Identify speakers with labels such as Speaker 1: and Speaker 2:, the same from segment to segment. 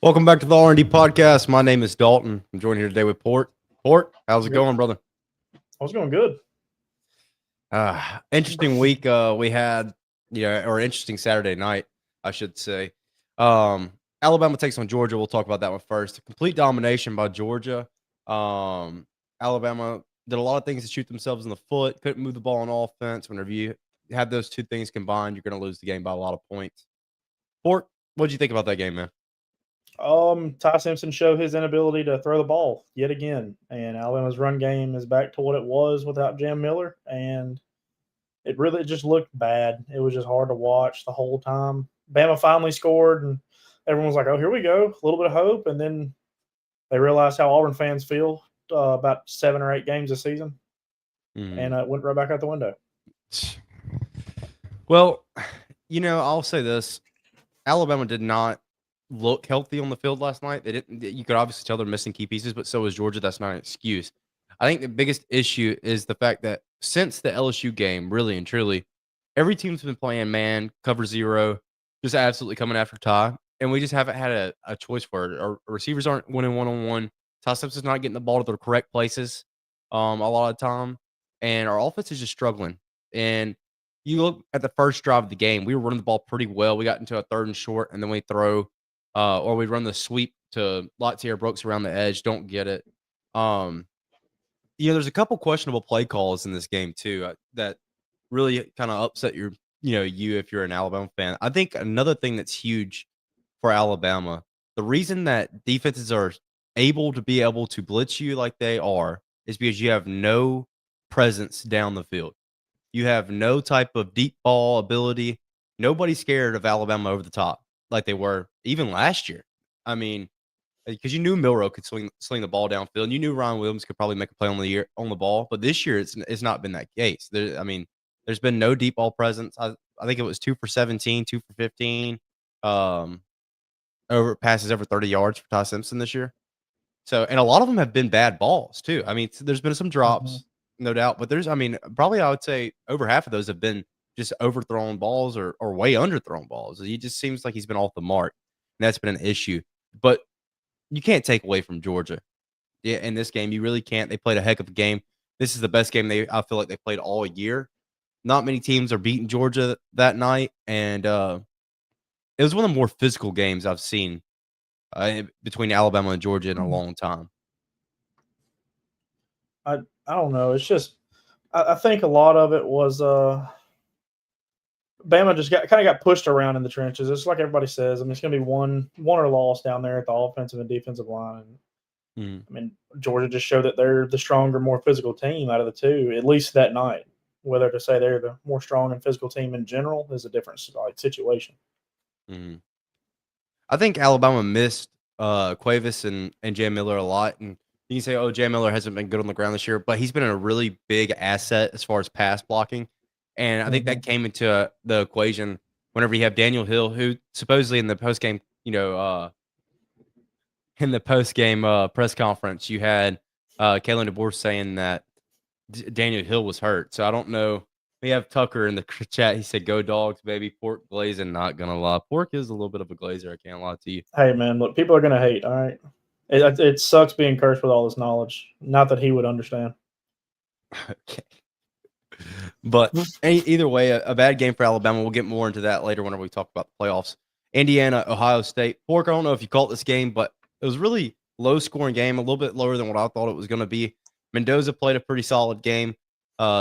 Speaker 1: Welcome back to the R&D podcast. My name is Dalton. I'm joined here today with Port. Port, how's it
Speaker 2: Good.
Speaker 1: going, brother?
Speaker 2: I was going good.
Speaker 1: Interesting week we had, or interesting Saturday night, I should say. Alabama takes on Georgia. We'll talk about that one first. A complete domination by Georgia. Alabama did a lot of things to shoot themselves in the foot. Couldn't move the ball on offense. Whenever you have those two things combined, you're going to lose the game by a lot of points. Port, what did you think about that game, man?
Speaker 2: Ty Simpson showed his inability to throw the ball yet again, and Alabama's run game is back to what it was without Jam Miller, and it really just looked bad. It was just hard to watch the whole time. Bama finally scored, and everyone was like, "Oh, here we go, a little bit of hope," and then they realized how Auburn fans feel about 7 or 8 games this season, and it went right back out the window.
Speaker 1: Well, I'll say this: Alabama did not look healthy on the field last night. They didn't. You could obviously tell they're missing key pieces, but so is Georgia. That's not an excuse. I think the biggest issue is the fact that since the LSU game, really and truly, every team's been playing man, cover zero, just absolutely coming after Ty, and we just haven't had a choice for it. Our receivers aren't winning one-on-one. Ty Simpson's not getting the ball to the correct places a lot of the time, and our offense is just struggling. And you look at the first drive of the game, we were running the ball pretty well. We got into a 3rd and short, and then we throw or we run the sweep to Latair Brooks around the edge. Don't get it. There's a couple questionable play calls in this game too that really kind of upset you if you're an Alabama fan. I think another thing that's huge for Alabama, the reason that defenses are able to blitz you like they are is because you have no presence down the field. You have no type of deep ball ability. Nobody's scared of Alabama over the top like they were even last year. I mean, because you knew Milroe could sling the ball downfield, and you knew Ryan Williams could probably make a play on the ball. But this year, it's not been that case. There's been no deep ball presence. I think it was 2 for 17, 2 for 15, over passes over 30 yards for Ty Simpson this year. So, and a lot of them have been bad balls too. I mean, there's been some drops, no doubt, but probably I would say over half of those have been just overthrown balls or way underthrown balls. He just seems like he's been off the mark, and that's been an issue. But you can't take away from Georgia. Yeah, in this game, you really can't. They played a heck of a game. This is the best game I feel like they played all year. Not many teams are beating Georgia that night, and it was one of the more physical games I've seen between Alabama and Georgia in a long time.
Speaker 2: I don't know. It's just I think a lot of it was Bama just got pushed around in the trenches. It's like everybody says. I mean, it's going to be one or loss down there at the offensive and defensive line. And, I mean, Georgia just showed that they're the stronger, more physical team out of the two, at least that night. Whether to say they're the more strong and physical team in general is a different situation.
Speaker 1: I think Alabama missed Cuevas and Jam Miller a lot, and you can say, "Oh, Jam Miller hasn't been good on the ground this year," but he's been a really big asset as far as pass blocking. And I think that came into the equation whenever you have Daniel Hill, who supposedly in the postgame, press conference, you had Kalen DeBoer saying that Daniel Hill was hurt. So I don't know. We have Tucker in the chat. He said, "Go Dogs, baby." Pork glazing, not gonna lie. Pork is a little bit of a glazer. I can't lie to you.
Speaker 2: Hey, man, look, people are gonna hate. All right, it sucks being cursed with all this knowledge. Not that he would understand.
Speaker 1: Okay. But either way, a bad game for Alabama. We'll get more into that later whenever we talk about the playoffs. Indiana, Ohio State. Pork, I don't know if you caught this game, but it was really low-scoring game, a little bit lower than what I thought it was going to be. Mendoza played a pretty solid game,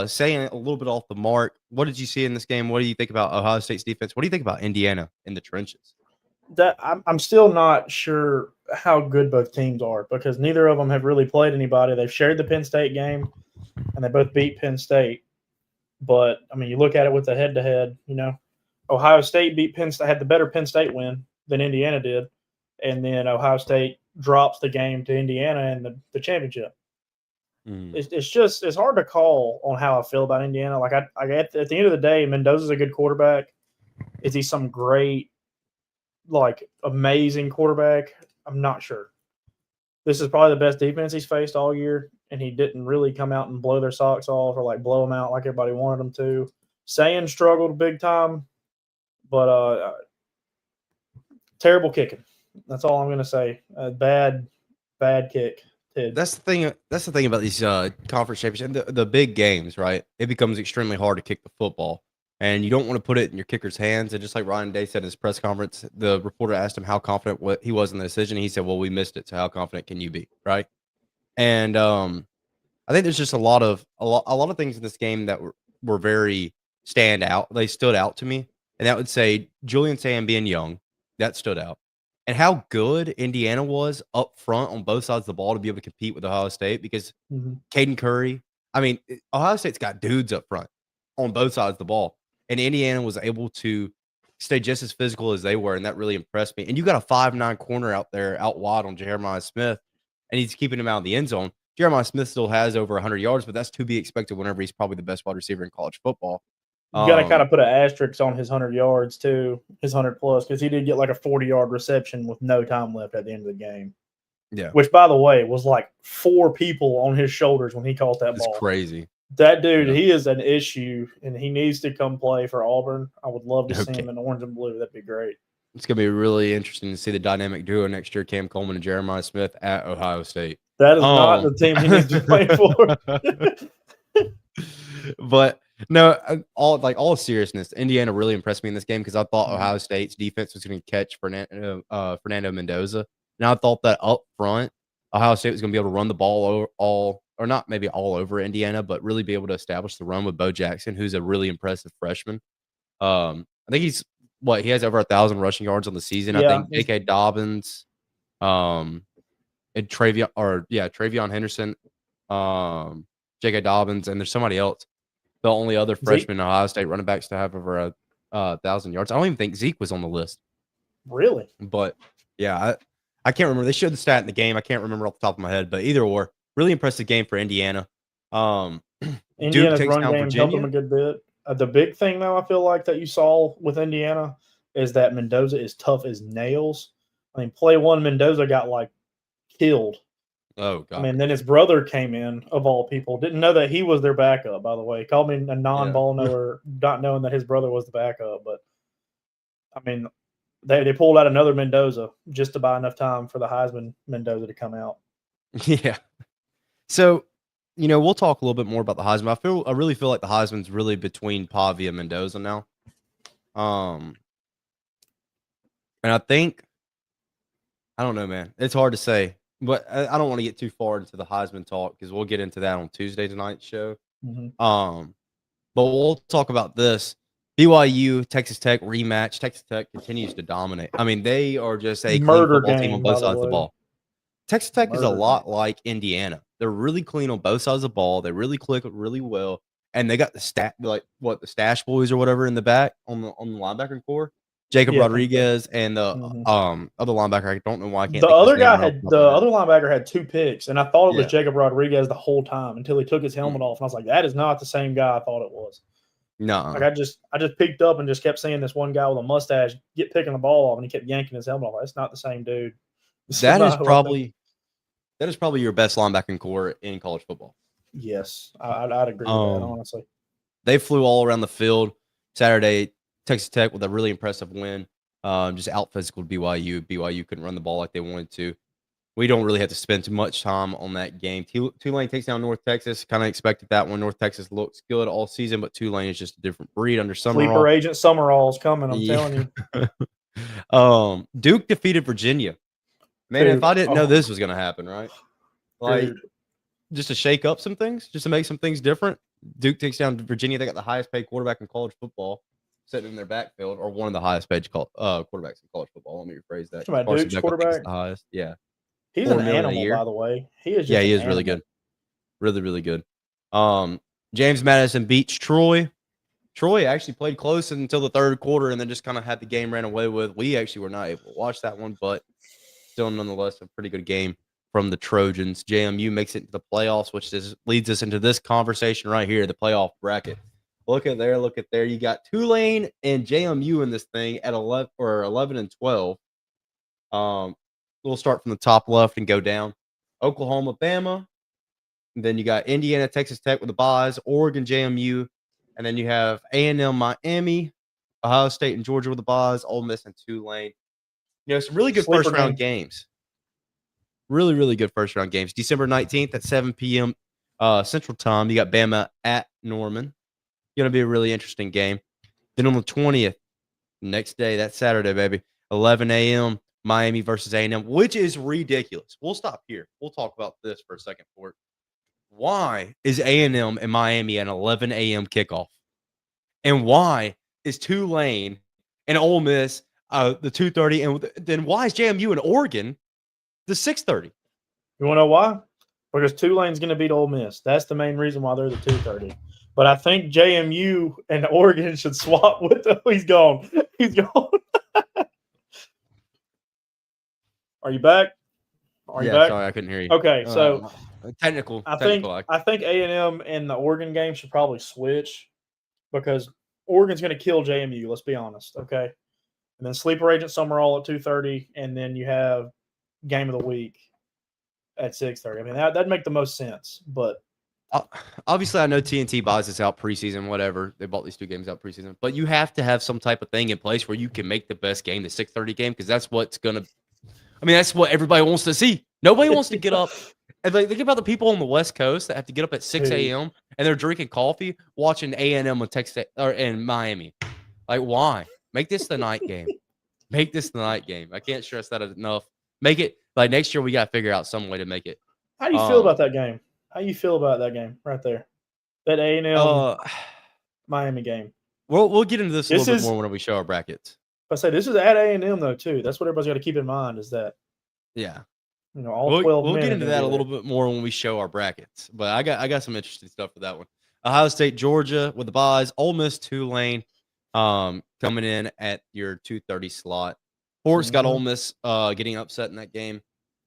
Speaker 1: saying a little bit off the mark. What did you see in this game? What do you think about Ohio State's defense? What do you think about Indiana in the trenches?
Speaker 2: I'm still not sure how good both teams are because neither of them have really played anybody. They've shared the Penn State game, and they both beat Penn State. But, I mean, you look at it with the head-to-head, Ohio State beat Penn State, had the better Penn State win than Indiana did, and then Ohio State drops the game to Indiana in the championship. It's hard to call on how I feel about Indiana. Like, at the end of the day, Mendoza's a good quarterback. Is he some great, amazing quarterback? I'm not sure. This is probably the best defense he's faced all year, and he didn't really come out and blow their socks off or blow them out like everybody wanted them to. Sayin struggled big time, but terrible kicking. That's all I'm going to say. Bad kick. Tid.
Speaker 1: That's the thing. That's the thing about these conference championships, the big games, right? It becomes extremely hard to kick the football, and you don't want to put it in your kicker's hands. And just like Ryan Day said in his press conference, the reporter asked him how confident he was in the decision. He said, "Well, we missed it. So how confident can you be?" Right? And I think there's just a lot of things in this game that were very stand out. They stood out to me, and that would say Julian Sam being young, that stood out, and how good Indiana was up front on both sides of the ball to be able to compete with Ohio State because Caden Curry. I mean, Ohio State's got dudes up front on both sides of the ball, and Indiana was able to stay just as physical as they were, and that really impressed me. And you got a 5'9" corner out there out wide on Jeremiah Smith, and he's keeping him out of the end zone. Jeremiah Smith still has over 100 yards, but that's to be expected whenever he's probably the best wide receiver in college football.
Speaker 2: You got to kind of put an asterisk on his 100 yards too, his 100 plus, because he did get like a 40-yard reception with no time left at the end of the game.
Speaker 1: Yeah.
Speaker 2: Which, by the way, was like 4 people on his shoulders when he caught that ball.
Speaker 1: It's crazy.
Speaker 2: That dude, he is an issue, and he needs to come play for Auburn. I would love to see him in orange and blue. That'd be great.
Speaker 1: It's going to be really interesting to see the dynamic duo next year, Cam Coleman and Jeremiah Smith at Ohio State.
Speaker 2: That is not the team he needs to play for.
Speaker 1: But no, all seriousness, Indiana really impressed me in this game because I thought Ohio State's defense was going to catch Fernando Mendoza. And I thought that up front, Ohio State was going to be able to run the ball or not maybe all over Indiana, but really be able to establish the run with Bo Jackson, who's a really impressive freshman. I think he has over 1,000 rushing yards on the season. Yeah, I think J.K. Dobbins, and Travion Henderson, J.K. Dobbins, and there's somebody else. The only other freshman in Ohio State running backs to have over 1,000 yards. I don't even think Zeke was on the list.
Speaker 2: Really?
Speaker 1: But yeah, I can't remember. They showed the stat in the game. I can't remember off the top of my head, but either or, really impressive game for Indiana.
Speaker 2: Indiana's run game helped them a good bit. The big thing, though, I feel like that you saw with Indiana is that Mendoza is tough as nails. I mean, play one, Mendoza got like killed.
Speaker 1: Oh, God.
Speaker 2: I mean, then his brother came in, of all people. Didn't know that he was their backup, by the way. Called me a non-ball knower, not knowing that his brother was the backup. But, I mean, they pulled out another Mendoza just to buy enough time for the Heisman Mendoza to come out.
Speaker 1: Yeah. So, we'll talk a little bit more about the Heisman. I really feel like the Heisman's really between Pavia and Mendoza now. And I think, I don't know, man. It's hard to say. But I don't want to get too far into the Heisman talk because we'll get into that on Tuesday tonight's show. But we'll talk about this. BYU, Texas Tech rematch. Texas Tech continues to dominate. I mean, they are just a
Speaker 2: murder
Speaker 1: clean
Speaker 2: game
Speaker 1: team on both sides of the ball. Texas Tech is a lot like Indiana. They're really clean on both sides of the ball. They really click really well. And they got the the Stash Boys or whatever in the back on the linebacker core. Jacob Rodriguez and the other linebacker. I don't know why I can't.
Speaker 2: The other linebacker had 2 picks, and I thought it was Jacob Rodriguez the whole time until he took his helmet off, and I was like, "That is not the same guy I thought it was."
Speaker 1: No,
Speaker 2: like I just peeked up and just kept seeing this one guy with a mustache get picking the ball off, and he kept yanking his helmet off. That's not the same dude.
Speaker 1: That is probably your best linebacking core in college football.
Speaker 2: Yes, I'd agree with that. Honestly,
Speaker 1: they flew all around the field Saturday. Texas Tech with a really impressive win. Just out physical BYU. BYU couldn't run the ball like they wanted to. We don't really have to spend too much time on that game. Tulane takes down North Texas. Kind of expected that one. North Texas looks good all season, but Tulane is just a different breed under Summerall.
Speaker 2: Sleeper agent Summerall's coming, I'm telling
Speaker 1: you. Duke defeated Virginia. Man, if I didn't know this was going to happen, right? Like, just to shake up some things, just to make some things different. Duke takes down Virginia. They got the highest paid quarterback in college football sitting in their backfield, or one of the highest paid quarterbacks in college football. Let me rephrase that.
Speaker 2: Duke's quarterback?
Speaker 1: The highest. Yeah.
Speaker 2: He's an animal, by the way. He is.
Speaker 1: He is really good. Really, really good. James Madison beats Troy. Troy actually played close until the third quarter, and then just kind of had the game ran away with. We actually were not able to watch that one, but still, nonetheless, a pretty good game from the Trojans. JMU makes it to the playoffs, which leads us into this conversation right here, the playoff bracket. Look at there. You got Tulane and JMU in this thing at 11 and 12. We'll start from the top left and go down. Oklahoma, Bama. And then you got Indiana, Texas Tech with the buys, Oregon, JMU. And then you have A&M, Miami, Ohio State, and Georgia with the buys, Ole Miss and Tulane. some really good
Speaker 2: Sleeper
Speaker 1: first round
Speaker 2: game.
Speaker 1: games. Really, really good first round games. December 19th at 7 p.m. Central Time. You got Bama at Norman. Going to be a really interesting game. Then on the 20th, next day, that Saturday, baby, 11 a.m. Miami versus A&M, which is ridiculous. We'll stop here. We'll talk about this for a second, Fort. Why is A&M and Miami at an 11 a.m. kickoff? And why is Tulane and Ole Miss the 2:30? And then why is JMU and Oregon the 6:30?
Speaker 2: You want to know why? Because Tulane's going to beat Ole Miss. That's the main reason why they're the 2:30. But I think JMU and Oregon should swap with them. He's gone. He's gone. Are you back? Are you back?
Speaker 1: Sorry, I couldn't hear you.
Speaker 2: Okay, so
Speaker 1: technical.
Speaker 2: I think A&M and the Oregon game should probably switch because Oregon's going to kill JMU. Let's be honest, okay. And then Sleeper Agent Summerall at 2:30, and then you have Game of the Week at 6:30. I mean that'd make the most sense. But
Speaker 1: obviously, I know TNT buys this out preseason. Whatever, they bought these 2 games out preseason, but you have to have some type of thing in place where you can make the best game the 6:30 game because that's what's gonna. I mean, that's what everybody wants to see. Nobody wants to get up. And think about the people on the West Coast that have to get up at 6 a.m. and they're drinking coffee, watching A&M with Texas or in Miami. Like, why? Make this the night game. Make this the night game. I can't stress that enough. Make it like next year. We got to figure out some way to make it.
Speaker 2: How do you feel about that game? How you feel about that game right there? That A&M Miami game.
Speaker 1: We'll get into this a little bit more when we show our brackets.
Speaker 2: I say this is at A&M though too. That's what everybody's got to keep in mind is that all 12
Speaker 1: we'll get into that a little bit more when we show our brackets. But I got some interesting stuff for that one. Ohio State, Georgia with the buys. Ole Miss, Tulane coming in at your 2:30 slot. Fort's got Ole Miss getting upset in that game.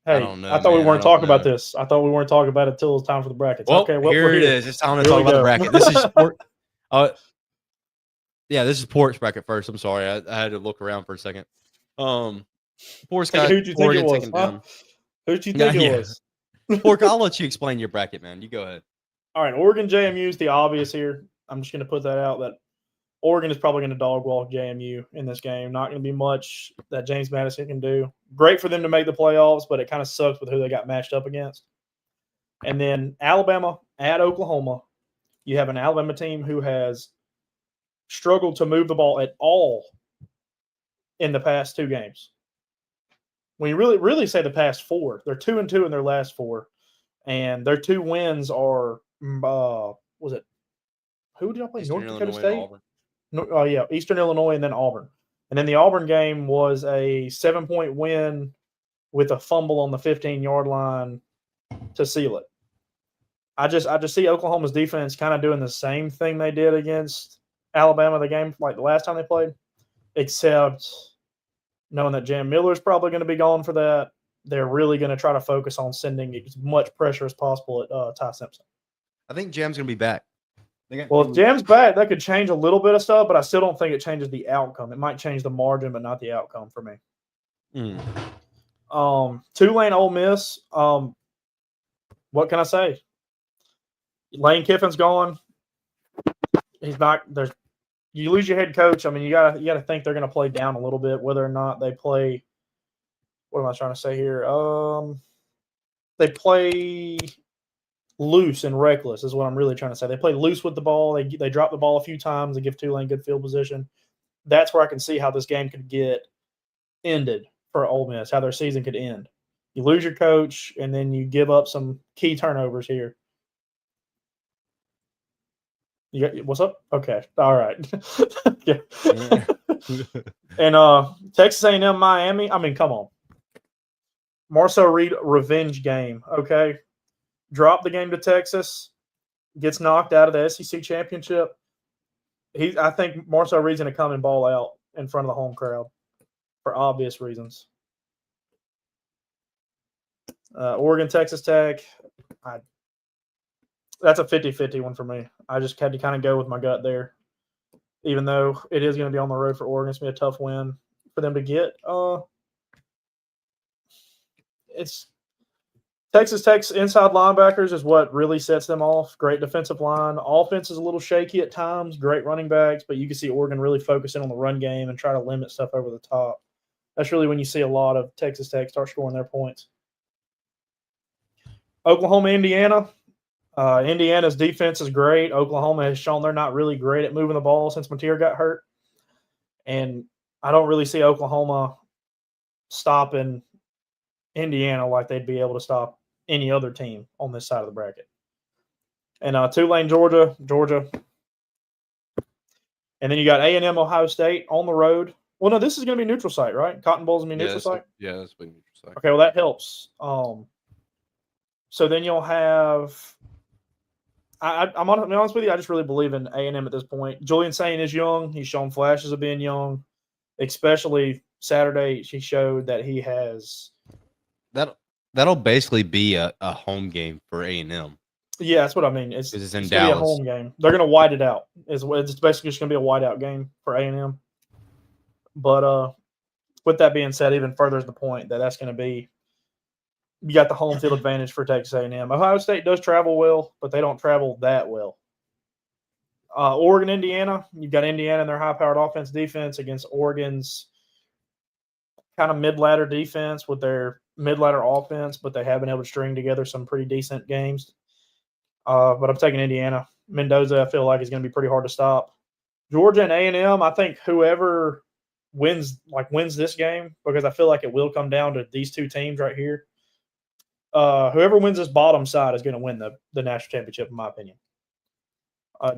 Speaker 2: Hey, I don't know. I thought we weren't talking about this. I thought we weren't talking about it until it's time for the brackets.
Speaker 1: Well, okay, here it is. It's time to talk about the bracket. This is sport. Yeah, this is Port's bracket first. I'm sorry. I had to look around for a second. Port's got
Speaker 2: who'd you think it was? Huh? Who'd you think it was?
Speaker 1: Pork, I'll let you explain your bracket, man. You go ahead.
Speaker 2: All right, Oregon JMU is the obvious here. I'm just going to put that out that Oregon is probably going to dog walk JMU in this game. Not going to be much that James Madison can do. Great for them to make the playoffs, but it kind of sucks with who they got matched up against. And then Alabama at Oklahoma. You have an Alabama team who has struggled to move the ball at all in the past 2 games. When you really say the past 4, they're 2-2 in their last 4, and their 2 wins are was it who did I play?
Speaker 1: Eastern
Speaker 2: North Dakota
Speaker 1: Illinois
Speaker 2: State. Eastern Illinois and then Auburn. And then the Auburn game was a 7-point win with a fumble on the 15-yard line to seal it. I just see Oklahoma's defense kind of doing the same thing they did against Alabama the game like the last time they played, except knowing that Jam Miller is probably going to be gone for that. They're really going to try to focus on sending as much pressure as possible at Ty Simpson.
Speaker 1: I think Jam's going to be back.
Speaker 2: Well, if Jam's back, that could change a little bit of stuff, but I still don't think it changes the outcome. It might change the margin, but not the outcome for me. Tulane, Ole Miss. What can I say? Lane Kiffin's gone. He's not there. You lose your head coach. I mean, you gotta think they're going to play down a little bit, whether or not they play. What am I trying to say here? They play loose and reckless is what I'm really trying to say. They play loose with the ball. They drop the ball a few times. They give Tulane good field position. That's where I can see how this game could get ended for Ole Miss, how their season could end. You lose your coach, and then you give up some key turnovers here. What's up? Okay. All right. Yeah. And Texas A&M, Miami. I mean, come on. Marcel Reed revenge game. Okay. Drop the game to Texas. Gets knocked out of the SEC championship. I think Marcel Reed's going to come and ball out in front of the home crowd for obvious reasons. Oregon, Texas Tech. That's a 50-50 one for me. I just had to kind of go with my gut there. Even though it is going to be on the road for Oregon, it's going to be a tough win for them to get. It's Texas Tech's inside linebackers is what really sets them off. Great defensive line. Offense is a little shaky at times. Great running backs, but you can see Oregon really focusing on the run game and try to limit stuff over the top. That's really when you see a lot of Texas Tech start scoring their points. Oklahoma, Indiana. Indiana's defense is great. Oklahoma has shown they're not really great at moving the ball since Mateer got hurt. And I don't really see Oklahoma stopping Indiana like they'd be able to stop any other team on this side of the bracket. And Tulane, Georgia. And then you got A&M, Ohio State on the road. Well, no, this is going to be neutral site, right? Cotton Bowl's going to be neutral site?
Speaker 3: Yeah, that's been neutral site.
Speaker 2: Okay, well, that helps. So then you'll have I'm going to be honest with you, I just really believe in A&M at this point. Julian Saint is young. He's shown flashes of being young, especially Saturday. He showed that he has
Speaker 1: that'll basically be a home game for A&M.
Speaker 2: Yeah, that's what I mean. It's
Speaker 1: in
Speaker 2: gonna
Speaker 1: Dallas.
Speaker 2: be a home game. They're going to white it out. It's basically just going to be a whiteout game for A&M. But with that being said, even furthers the point that that's going to be. You got the home field advantage for Texas A&M. Ohio State does travel well, but they don't travel that well. Oregon, Indiana. You've got Indiana and their high-powered offense defense against Oregon's kind of mid-ladder defense with their mid-ladder offense, but they have been able to string together some pretty decent games. But I'm taking Indiana. Mendoza, I feel like, is going to be pretty hard to stop. Georgia and A&M, I think whoever wins this game, because I feel like it will come down to these two teams right here. Whoever wins this bottom side is going to win the national championship, in my opinion.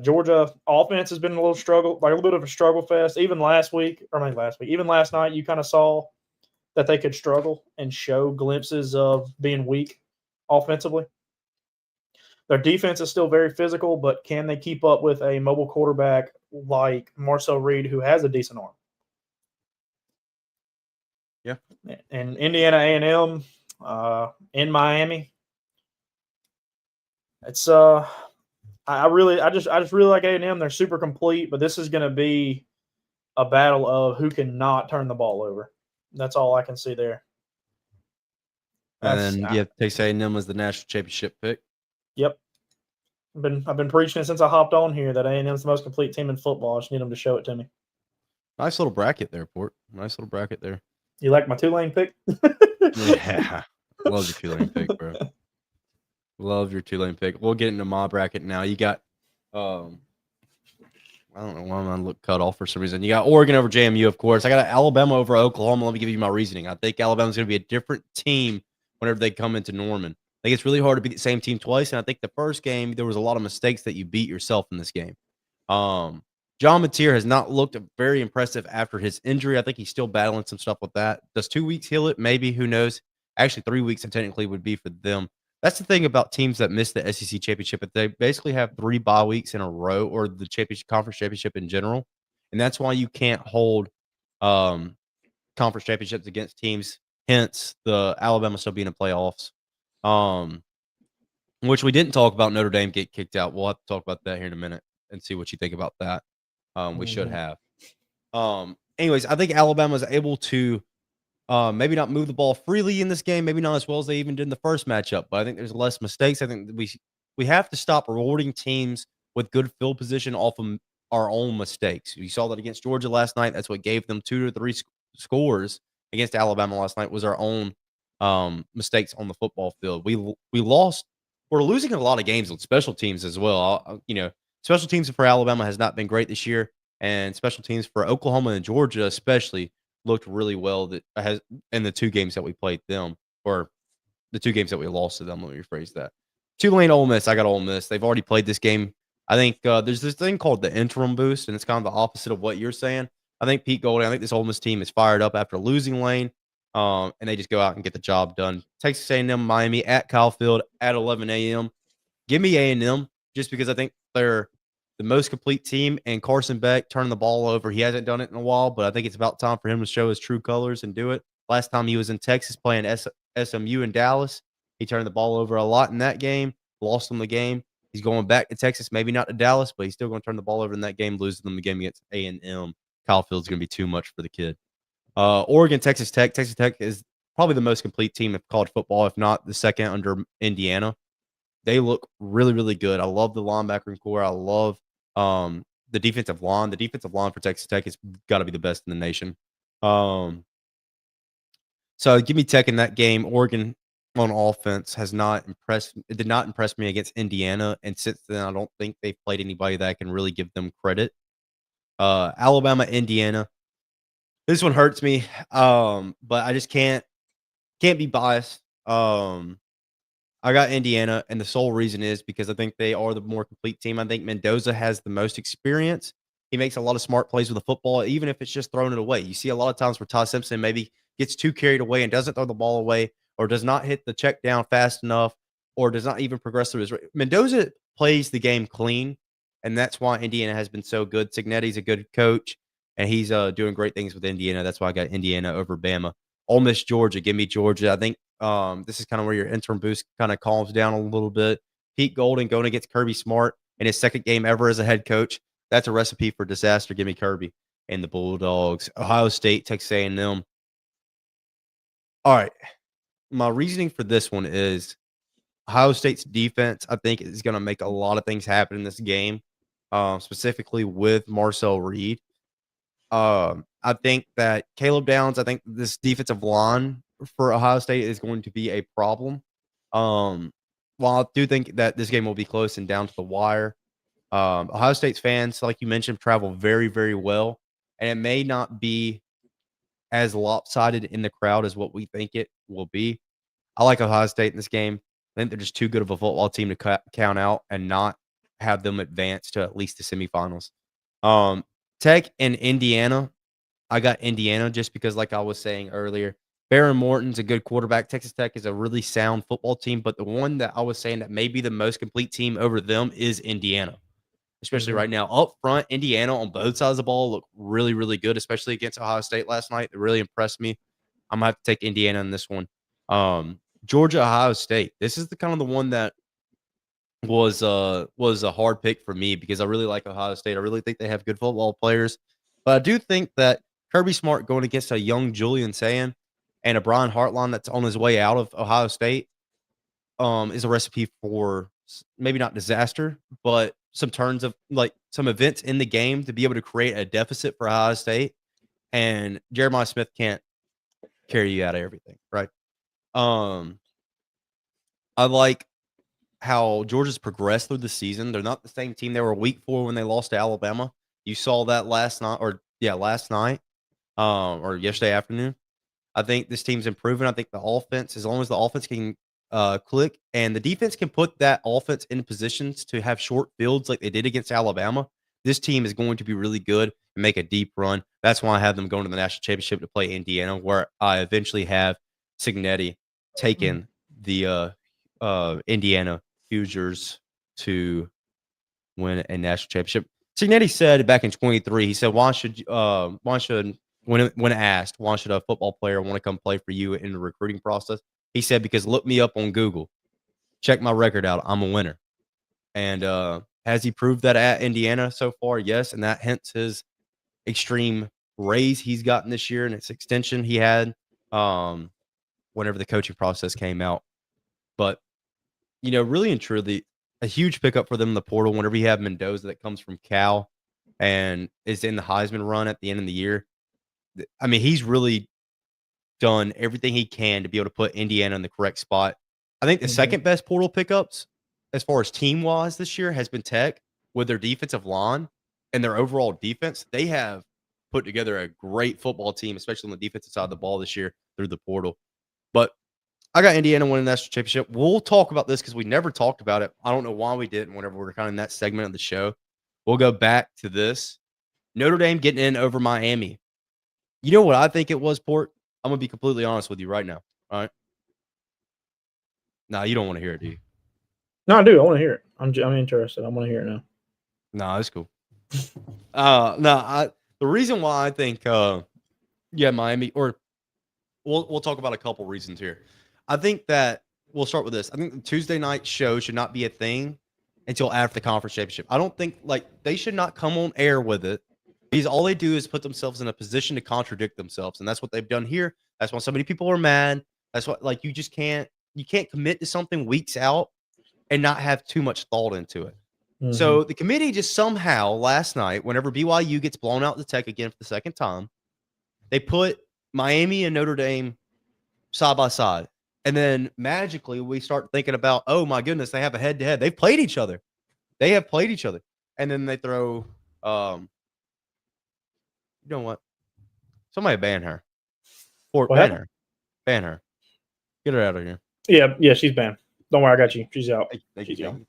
Speaker 2: Georgia offense has been a little bit of a struggle fest. Even last night, you kind of saw that they could struggle and show glimpses of being weak offensively. Their defense is still very physical, but can they keep up with a mobile quarterback like Marcel Reed, who has a decent arm?
Speaker 1: Yeah.
Speaker 2: And Indiana A&M in Miami. It's I just really like A&M. They're super complete, but this is going to be a battle of who can not turn the ball over. That's all I can see there.
Speaker 1: And then you have Texas A&M as the national championship pick.
Speaker 2: Yep. I've been preaching it since I hopped on here that A&M is the most complete team in football. I just need them to show it to me.
Speaker 1: Nice little bracket there, Port. Nice little bracket there.
Speaker 2: You like my Tulane pick?
Speaker 1: Yeah. Love your Tulane pick, bro. Love your Tulane pick. We'll get into my bracket now. You got, I don't know why I'm look cut off for some reason. You got Oregon over JMU, of course. I got Alabama over Oklahoma. Let me give you my reasoning. I think Alabama's going to be a different team whenever they come into Norman. I think it's really hard to beat the same team twice. And I think the first game, there was a lot of mistakes that you beat yourself in this game. John Mateer has not looked very impressive after his injury. I think he's still battling some stuff with that. Does 2 weeks heal it? Maybe. Who knows? Actually, 3 weeks technically would be for them. That's the thing about teams that miss the SEC championship. But they basically have 3 bye weeks in a row, or the conference championship in general. And that's why you can't hold conference championships against teams. Hence, the Alabama still being in playoffs. Which we didn't talk about Notre Dame get kicked out. We'll have to talk about that here in a minute and see what you think about that. We should have. Anyways, I think Alabama is able to maybe not move the ball freely in this game, maybe not as well as they even did in the first matchup, but I think there's less mistakes. I think we have to stop rewarding teams with good field position off of our own mistakes. We saw that against Georgia last night. That's what gave them 2 to 3 scores against Alabama last night was our own mistakes on the football field. We lost. We're losing a lot of games with special teams as well. Special teams for Alabama has not been great this year, and special teams for Oklahoma and Georgia especially looked really well in the 2 games that we played them, or the 2 games that we lost to them. Let me rephrase that. Tulane, Ole Miss. I got Ole Miss. They've already played this game. I think there's this thing called the interim boost, and it's kind of the opposite of what you're saying. I think Pete Golding, I think this Ole Miss team is fired up after losing Lane, and they just go out and get the job done. Texas A&M, Miami at Kyle Field at 11 a.m. Give me A&M just because I think they're the most complete team, and Carson Beck turning the ball over. He hasn't done it in a while, but I think it's about time for him to show his true colors and do it. Last time he was in Texas playing SMU in Dallas, he turned the ball over a lot in that game, lost them the game. He's going back to Texas, maybe not to Dallas, but he's still going to turn the ball over in that game, losing them the game against A&M. Kyle Field's going to be too much for the kid. Oregon, Texas Tech. Texas Tech is probably the most complete team of college football, if not the second under Indiana. They look really, really good. I love the linebacker core. I love the defensive line. The defensive line for Texas Tech has got to be the best in the nation. So give me Tech in that game. Oregon on offense has not impressed. It did not impress me against Indiana, and since then, I don't think they've played anybody that can really give them credit. Alabama, Indiana. This one hurts me, but I just can't be biased. I got Indiana, and the sole reason is because I think they are the more complete team. I think Mendoza has the most experience. He makes a lot of smart plays with the football, even if it's just throwing it away. You see a lot of times where Ty Simpson maybe gets too carried away and doesn't throw the ball away, or does not hit the check down fast enough, or does not even progress through his. Mendoza plays the game clean, and that's why Indiana has been so good. Signetti's a good coach, and he's doing great things with Indiana. That's why I got Indiana over Bama. Ole Miss, Georgia. Give me Georgia. I think this is kind of where your interim boost kind of calms down a little bit. Pete Golden going against Kirby Smart in his second game ever as a head coach. That's a recipe for disaster. Give me Kirby and the Bulldogs. Ohio State, Texas A&M. All right. My reasoning for this one is Ohio State's defense, I think, is going to make a lot of things happen in this game, specifically with Marcel Reed. I think that Caleb Downs, I think this defensive line for Ohio State is going to be a problem. While I do think that this game will be close and down to the wire, Ohio State's fans, like you mentioned, travel very, very well, and it may not be as lopsided in the crowd as what we think it will be. I like Ohio State in this game. I think they're just too good of a football team to count out and not have them advance to at least the semifinals. Tech and Indiana. I got Indiana just because, like I was saying earlier, Baron Morton's a good quarterback. Texas Tech is a really sound football team, but the one that I was saying that may be the most complete team over them is Indiana, especially right now. Up front, Indiana on both sides of the ball look really, really good, especially against Ohio State last night. They really impressed me. I'm going to have to take Indiana in this one. Georgia, Ohio State. This is the kind of the one that was a hard pick for me because I really like Ohio State. I really think they have good football players. But I do think that Kirby Smart going against a young Julian Sayin and a Brian Hartline that's on his way out of Ohio State is a recipe for maybe not disaster, but some turns of like some events in the game to be able to create a deficit for Ohio State. And Jeremiah Smith can't carry you out of everything, right? I like how Georgia's progressed through the season. They're not the same team they were week 4 when they lost to Alabama. You saw that last night or yesterday afternoon. I think this team's improving. I think the offense, as long as the offense can click and the defense can put that offense in positions to have short fields like they did against Alabama, this team is going to be really good and make a deep run. That's why I have them going to the national championship to play Indiana, where I eventually have Signetti taking the Indiana Hoosiers to win a national championship. Signetti said back in 23, he said, when asked, why should a football player want to come play for you in the recruiting process? He said, because look me up on Google. Check my record out. I'm a winner. And has he proved that at Indiana so far? Yes. And that hence his extreme raise he's gotten this year and its extension he had whenever the coaching process came out. But, really and truly, a huge pickup for them in the portal whenever you have Mendoza that comes from Cal and is in the Heisman run at the end of the year. I mean, he's really done everything he can to be able to put Indiana in the correct spot. I think the second best portal pickups as far as team-wise this year has been Tech with their defensive line and their overall defense. They have put together a great football team, especially on the defensive side of the ball this year through the portal. But I got Indiana winning the national championship. We'll talk about this because we never talked about it. I don't know why we didn't whenever we were kind of in that segment of the show. We'll go back to this. Notre Dame getting in over Miami. You know what I think it was, Port? I'm going to be completely honest with you right now. All right? Nah, you don't want to hear it, do you?
Speaker 2: No, I do. I want to hear it. I'm interested. I want to hear it now.
Speaker 1: Nah, that's cool. The reason why I think, Miami, or we'll talk about a couple reasons here. I think that we'll start with this. I think the Tuesday night show should not be a thing until after the conference championship. I don't think they should not come on air with it because all they do is put themselves in a position to contradict themselves, and that's what they've done here. That's why so many people are mad. That's what you just can't commit to something weeks out and not have too much thought into it. Mm-hmm. So the committee just somehow last night, whenever BYU gets blown out to Tech again for the second time, they put Miami and Notre Dame side by side. And then magically we start thinking about, oh my goodness, they have a head to head. They've played each other. They have played each other. And then they throw, you know what? Somebody ban her. Or
Speaker 2: What
Speaker 1: ban
Speaker 2: happened?
Speaker 1: her. Ban her. Get her out of here.
Speaker 2: Yeah, she's banned. Don't worry, I got you. She's out.
Speaker 1: Thank
Speaker 2: She's
Speaker 1: you.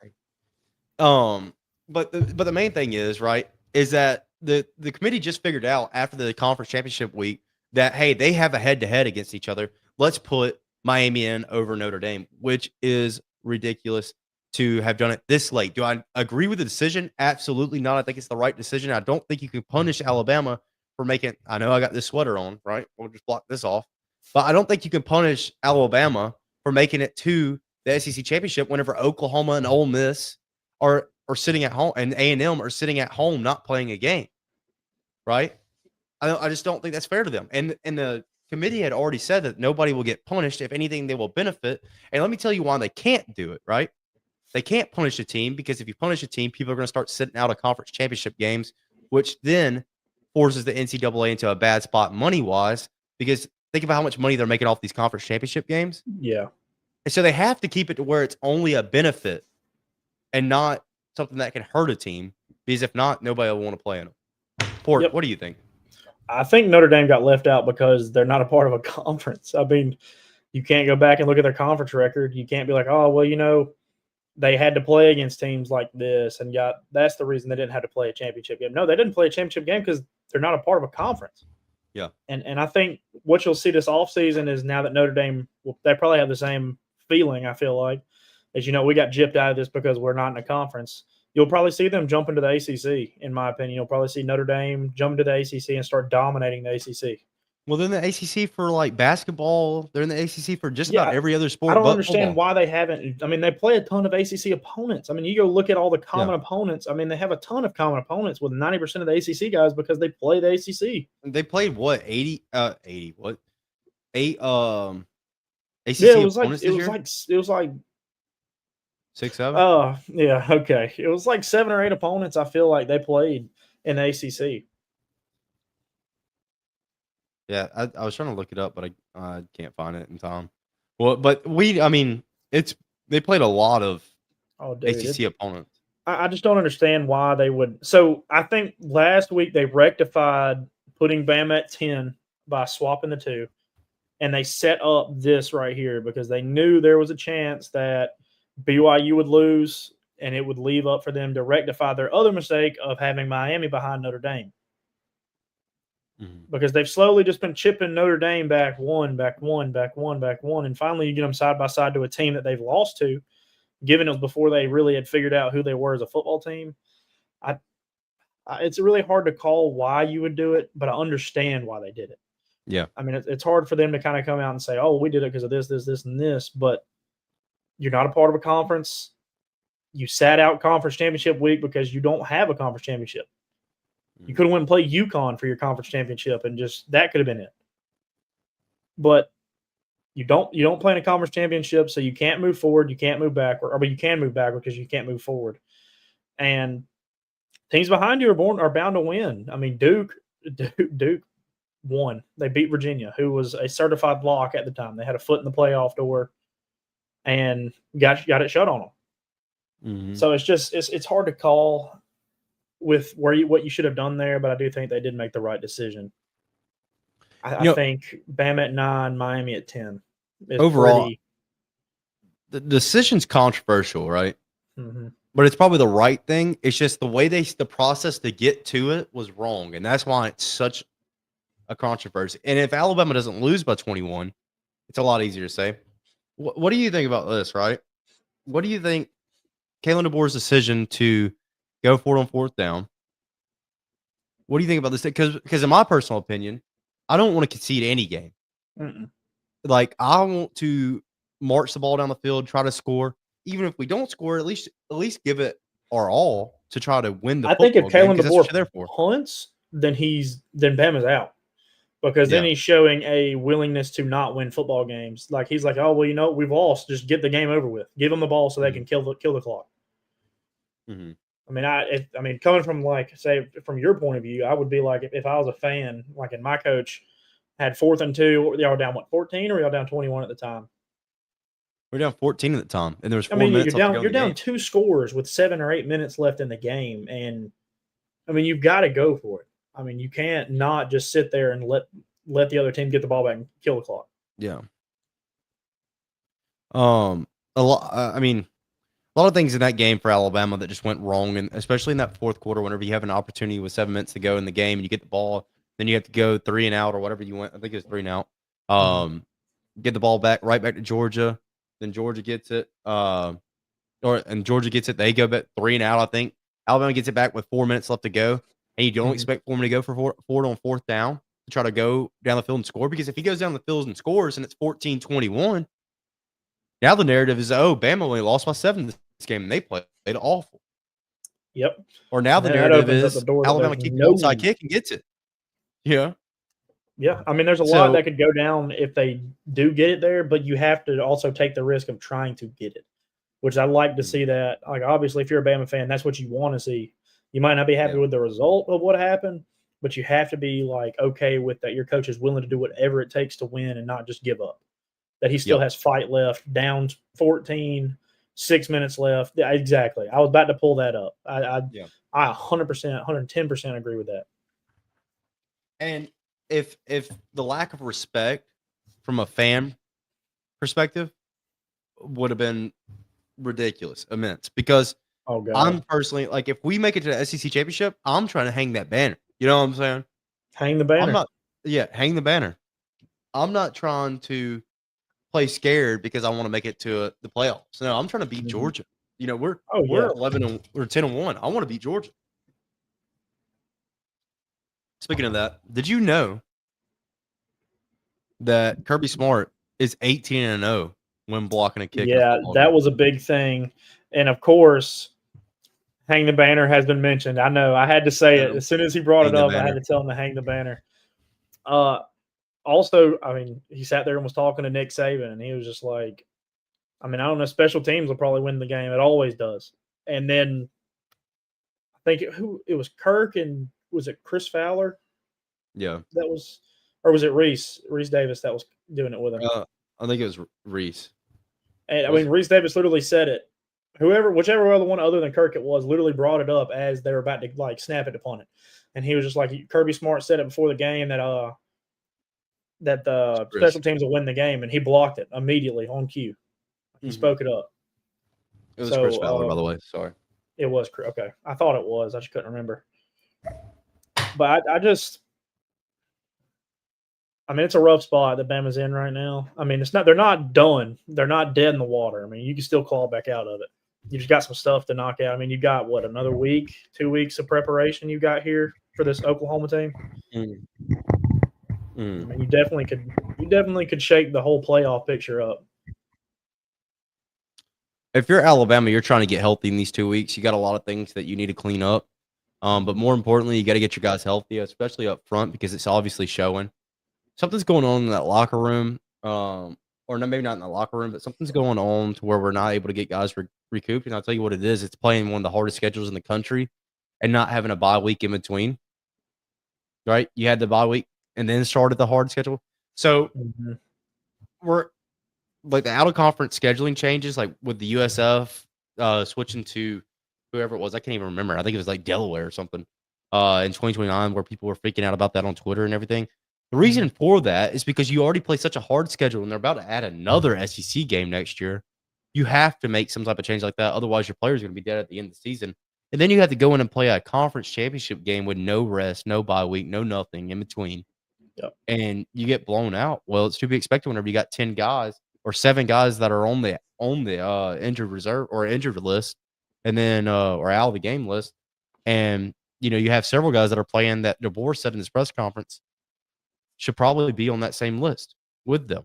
Speaker 2: out.
Speaker 1: But the main thing is, right, is that the committee just figured out after the conference championship week that, hey, they have a head to head against each other. Let's put Miami in over Notre Dame, which is ridiculous to have done it this late. Do I agree with the decision? Absolutely not. I think it's the right decision. I don't think you can punish Alabama for making. I know I got this sweater on, right? We'll just block this off. But I don't think you can punish Alabama for making it to the SEC championship whenever Oklahoma and Ole Miss are sitting at home and A&M are sitting at home not playing a game, right? I just don't think that's fair to them. And the committee had already said that nobody will get punished. If anything, they will benefit. And let me tell you why they can't do it, right? They can't punish a team because if you punish a team, people are going to start sitting out of conference championship games, which then forces the NCAA into a bad spot money-wise because think about how much money they're making off these conference championship games.
Speaker 2: Yeah.
Speaker 1: And so they have to keep it to where it's only a benefit and not something that can hurt a team because if not, nobody will want to play in them. Port,
Speaker 2: Yep.
Speaker 1: what do you think?
Speaker 2: I think Notre Dame got left out because they're not a part of a conference. I mean, you can't go back and look at their conference record. You can't be like, oh, well, they had to play against teams like this and that's the reason they didn't have to play a championship game. No, they didn't play a championship game because they're not a part of a conference.
Speaker 1: Yeah.
Speaker 2: And I think what you'll see this offseason is now that Notre Dame, they probably have the same feeling, I feel like, as we got gypped out of this because we're not in a conference. You'll probably see them jump into the ACC, in my opinion. You'll probably see Notre Dame jump into the ACC and start dominating the ACC.
Speaker 1: Well, they're in the ACC for like basketball. They're in the ACC for just about every other sport.
Speaker 2: I don't
Speaker 1: but
Speaker 2: understand
Speaker 1: football.
Speaker 2: why they haven't. I mean, they play a ton of ACC opponents. I mean, you go look at all the common opponents. I mean, they have a ton of common opponents with 90% of the ACC guys because they play the ACC.
Speaker 1: They played what 80 what 8 ACC
Speaker 2: Yeah, it was
Speaker 1: opponents
Speaker 2: it was like
Speaker 1: 6 7.
Speaker 2: Yeah, okay. It was like 7 or 8 opponents. I feel like they played in the ACC.
Speaker 1: Yeah, I was trying to look it up, but I can't find it in time. Well, but they played a lot of ACC opponents.
Speaker 2: I just don't understand why they would. So I think last week they rectified putting Bama at 10 by swapping the two, and they set up this right here because they knew there was a chance that BYU would lose, and it would leave up for them to rectify their other mistake of having Miami behind Notre Dame. Because they've slowly just been chipping Notre Dame back one, and finally you get them side by side to a team that they've lost to, given it was before they really had figured out who they were as a football team. It's really hard to call why you would do it, but I understand why they did it.
Speaker 1: Yeah.
Speaker 2: I mean, it's hard for them to kind of come out and say, oh, we did it because of this, and this, but you're not a part of a conference. You sat out conference championship week because you don't have a conference championship. You could have went and played UConn for your conference championship, and just that could have been it. But you don't play in a conference championship, so you can't move forward, you can't move backward, but you can move backward because you can't move forward. And teams behind you are bound to win. I mean, Duke won. They beat Virginia, who was a certified lock at the time. They had a foot in the playoff door and got it shut on them.
Speaker 1: Mm-hmm.
Speaker 2: So it's hard to call with what you should have done there, but I do think they did make the right decision. I think Bama at 9, Miami at 10.
Speaker 1: Overall, the decision's controversial, right?
Speaker 2: Mm-hmm.
Speaker 1: But it's probably the right thing. It's just the way the process to get to it was wrong, and that's why it's such a controversy. And if Alabama doesn't lose by 21, it's a lot easier to say. What do you think about this, right? What do you think Kalen DeBoer's decision to go for it on 4th down? What do you think about this? Because in my personal opinion, I don't want to concede any game.
Speaker 2: Mm-mm.
Speaker 1: Like, I want to march the ball down the field, try to score. Even if we don't score, at least give it our all to try to win the football game. I think if Kalen DeBoer
Speaker 2: punts, then Bama's out. Because then he's showing a willingness to not win football games. Like, he's like, oh, well, we've lost. Just get the game over with. Give them the ball so they can kill the clock.
Speaker 1: Mm-hmm.
Speaker 2: I mean, coming from, like, say, from your point of view, I would be like, if I was a fan, like, and my coach had 4th and 2. Y'all were down, 14 or y'all down 21 at the time?
Speaker 1: We're down 14 at the time, and there was 4
Speaker 2: I mean,
Speaker 1: minutes left to go
Speaker 2: you're
Speaker 1: in the
Speaker 2: down
Speaker 1: game.
Speaker 2: 2 scores with 7 or 8 minutes left in the game. And I mean, you've got to go for it. I mean, you can't not just sit there and let the other team get the ball back and kill the clock.
Speaker 1: Yeah. A lot. I mean, a lot of things in that game for Alabama that just went wrong, and especially in that fourth quarter, whenever you have an opportunity with 7 minutes to go in the game, and you get the ball, then you have to go 3 and out or whatever you went. I think it was 3 and out. Get the ball back right back to Georgia. Then Georgia gets it. And Georgia gets it. They go back 3 and out. I think Alabama gets it back with 4 minutes left to go, and you don't expect Foreman to go for it on 4th down to try to go down the field and score, because if he goes down the field and scores and it's 14-21. Now the narrative is, oh, Bama only lost by 7 this game, and they played awful.
Speaker 2: Yep.
Speaker 1: Or now the narrative is Alabama kicked the onside kick and gets it. Yeah.
Speaker 2: Yeah. I mean, there's a lot that could go down if they do get it there, but you have to also take the risk of trying to get it, which I like to see that. Like, obviously, if you're a Bama fan, that's what you want to see. You might not be happy with the result of what happened, but you have to be, like, okay with that. Your coach is willing to do whatever it takes to win and not just give up. That he still has fight left, down 14, 6 minutes left. Yeah, exactly. I was about to pull that up. I 100%, 110% agree with that.
Speaker 1: And if the lack of respect from a fan perspective would have been ridiculous, immense, because I'm personally, like, if we make it to the SEC championship, I'm trying to hang that banner. You know what I'm saying?
Speaker 2: Hang the banner.
Speaker 1: Hang the banner. I'm not trying to play scared because I want to make it to the playoffs. No, I'm trying to beat Georgia. You know, we're 11 and we're 10-1. I want to beat Georgia. Speaking of that, did you know that Kirby Smart is 18-0 when blocking a kick?
Speaker 2: Yeah, that was a big thing. And of course, hang the banner has been mentioned. I know. I had to say it. As soon as he brought it up, I had to tell him to hang the banner. Also, I mean, he sat there and was talking to Nick Saban, and he was just like, I mean, I don't know, special teams will probably win the game. It always does. And then I think it was Kirk, and was it Chris Fowler?
Speaker 1: Yeah.
Speaker 2: That was, or was it Reese Davis that was doing it with him?
Speaker 1: I think it was Reese.
Speaker 2: And I mean, Reese Davis literally said it. Whichever other one other than Kirk it was, literally brought it up as they were about to, like, snap it upon it. And he was just like, Kirby Smart said it before the game that the special teams will win the game, and he blocked it immediately on cue. He spoke it up.
Speaker 1: It was Chris Fowler, by the way. Sorry.
Speaker 2: It was okay. I thought it was. I just couldn't remember. But I mean, it's a rough spot that Bama's in right now. I mean, they're not done. They're not dead in the water. I mean, you can still claw back out of it. You just got some stuff to knock out. I mean, you got another week, 2 weeks of preparation you got here for this Oklahoma team. I mean, you definitely could shake the whole playoff picture up.
Speaker 1: If you're Alabama, you're trying to get healthy in these 2 weeks. You got a lot of things that you need to clean up. But more importantly, you got to get your guys healthy, especially up front, because it's obviously showing. Something's going on in that locker room, or maybe not in the locker room, but something's going on to where we're not able to get guys recouped. And I'll tell you what it is. It's playing one of the hardest schedules in the country and not having a bye week in between. Right? You had the bye week and then started the hard schedule. So we're like the out of conference scheduling changes, like with the USF switching to whoever it was. I can't even remember. I think it was like Delaware or something in 2029, where people were freaking out about that on Twitter and everything. The reason for that is because you already play such a hard schedule, and they're about to add another SEC game next year. You have to make some type of change like that. Otherwise, your players are going to be dead at the end of the season. And then you have to go in and play a conference championship game with no rest, no bye week, no nothing in between.
Speaker 2: Yep.
Speaker 1: And you get blown out. Well, it's to be expected whenever you got 10 guys or 7 guys that are on the injured reserve or injured list, and then or out of the game list. And you have several guys that are playing that DeBoer said in his press conference should probably be on that same list with them,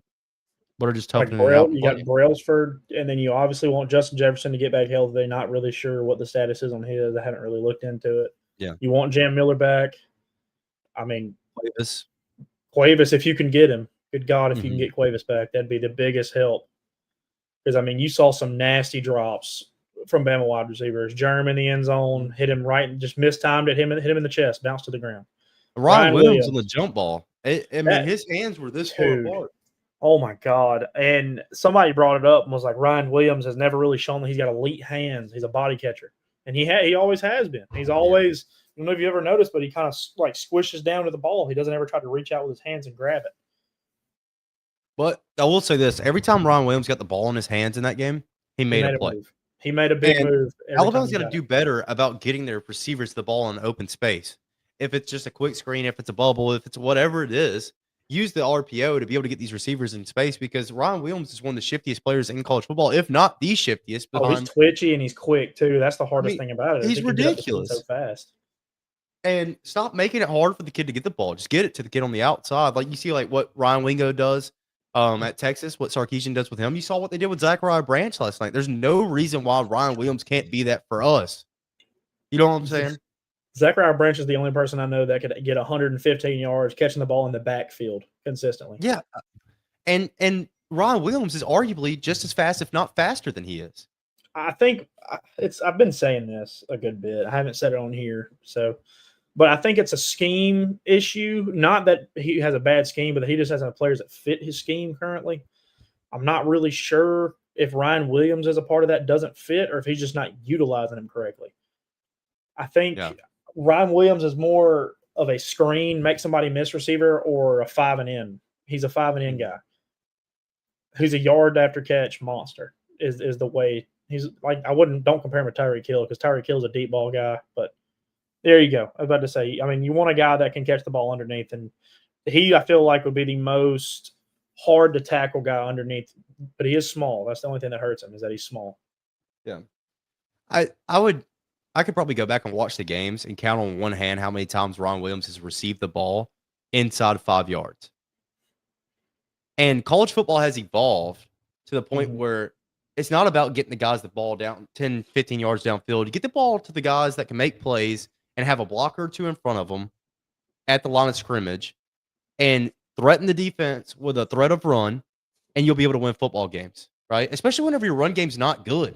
Speaker 1: but are just toughening it out.
Speaker 2: You got Brailsford, and then you obviously want Justin Jefferson to get back healthy. They're not really sure what the status is on his. I haven't really looked into it.
Speaker 1: Yeah.
Speaker 2: You want Jam Miller back. I mean, Cuevas, if you can get him. Good God, if you can get Cuevas back, that'd be the biggest help. Because, I mean, you saw some nasty drops from Bama wide receivers. Jerm in the end zone, hit him right, and just mistimed it, hit him in the chest, bounced to the ground.
Speaker 1: Ryan Williams on the jump ball. I mean,
Speaker 2: That-
Speaker 1: his hands were this far
Speaker 2: Dude.
Speaker 1: apart.
Speaker 2: Oh my God. And somebody brought it up and was like, Ryan Williams has never really shown that he's got elite hands. He's a body catcher. And he always has been. He's always, I don't know if you ever noticed, but he kind of like squishes down to the ball. He doesn't ever try to reach out with his hands and grab it.
Speaker 1: But I will say this: every time Ron Williams got the ball in his hands in that game, he made a play.
Speaker 2: move. He made a big
Speaker 1: And
Speaker 2: move. every
Speaker 1: Alabama's
Speaker 2: time
Speaker 1: got
Speaker 2: he
Speaker 1: to
Speaker 2: got
Speaker 1: do better about getting their receivers the ball in open space. If it's just a quick screen, if it's a bubble, if it's whatever it is, use the RPO to be able to get these receivers in space because Ron Williams is one of the shiftiest players in college football, if not the shiftiest.
Speaker 2: Oh, he's twitchy and he's quick too. That's the hardest
Speaker 1: mean,
Speaker 2: thing about it. is
Speaker 1: he's
Speaker 2: he can get up the field
Speaker 1: ridiculous.
Speaker 2: so fast.
Speaker 1: And stop making it hard for the kid to get the ball. Just get it to the kid on the outside. Like you see, like what Ryan Wingo does at Texas, what Sarkisian does with him. You saw what they did with Zachariah Branch last night. There's no reason why Ryan Williams can't be that for us. You know what I'm saying?
Speaker 2: Zachariah Branch is the only person I know that could get 115 yards catching the ball in the backfield consistently.
Speaker 1: Yeah. And Ryan Williams is arguably just as fast, if not faster than he is.
Speaker 2: I think I've been saying this a good bit. I haven't said it on here. But I think it's a scheme issue. Not that he has a bad scheme, but that he just hasn't players that fit his scheme currently. I'm not really sure if Ryan Williams as a part of that doesn't fit or if he's just not utilizing him correctly. I think Ryan Williams is more of a screen, make somebody miss receiver or a 5 and in. He's a 5 and in guy. Who's a yard after catch monster is the way he's like. Don't compare him to Tyreek Hill because Tyreek Hill's a deep ball guy, but there you go. I was about to say, I mean, you want a guy that can catch the ball underneath, and I feel like would be the most hard to tackle guy underneath, but he is small. That's the only thing that hurts him is that he's small.
Speaker 1: Yeah. I could probably go back and watch the games and count on one hand how many times Ron Williams has received the ball inside 5 yards. And college football has evolved to the point where it's not about getting the guys the ball down 10, 15 yards downfield. You get the ball to the guys that can make plays and have a blocker or two in front of them at the line of scrimmage and threaten the defense with a threat of run, and you'll be able to win football games, right? Especially whenever your run game's not good.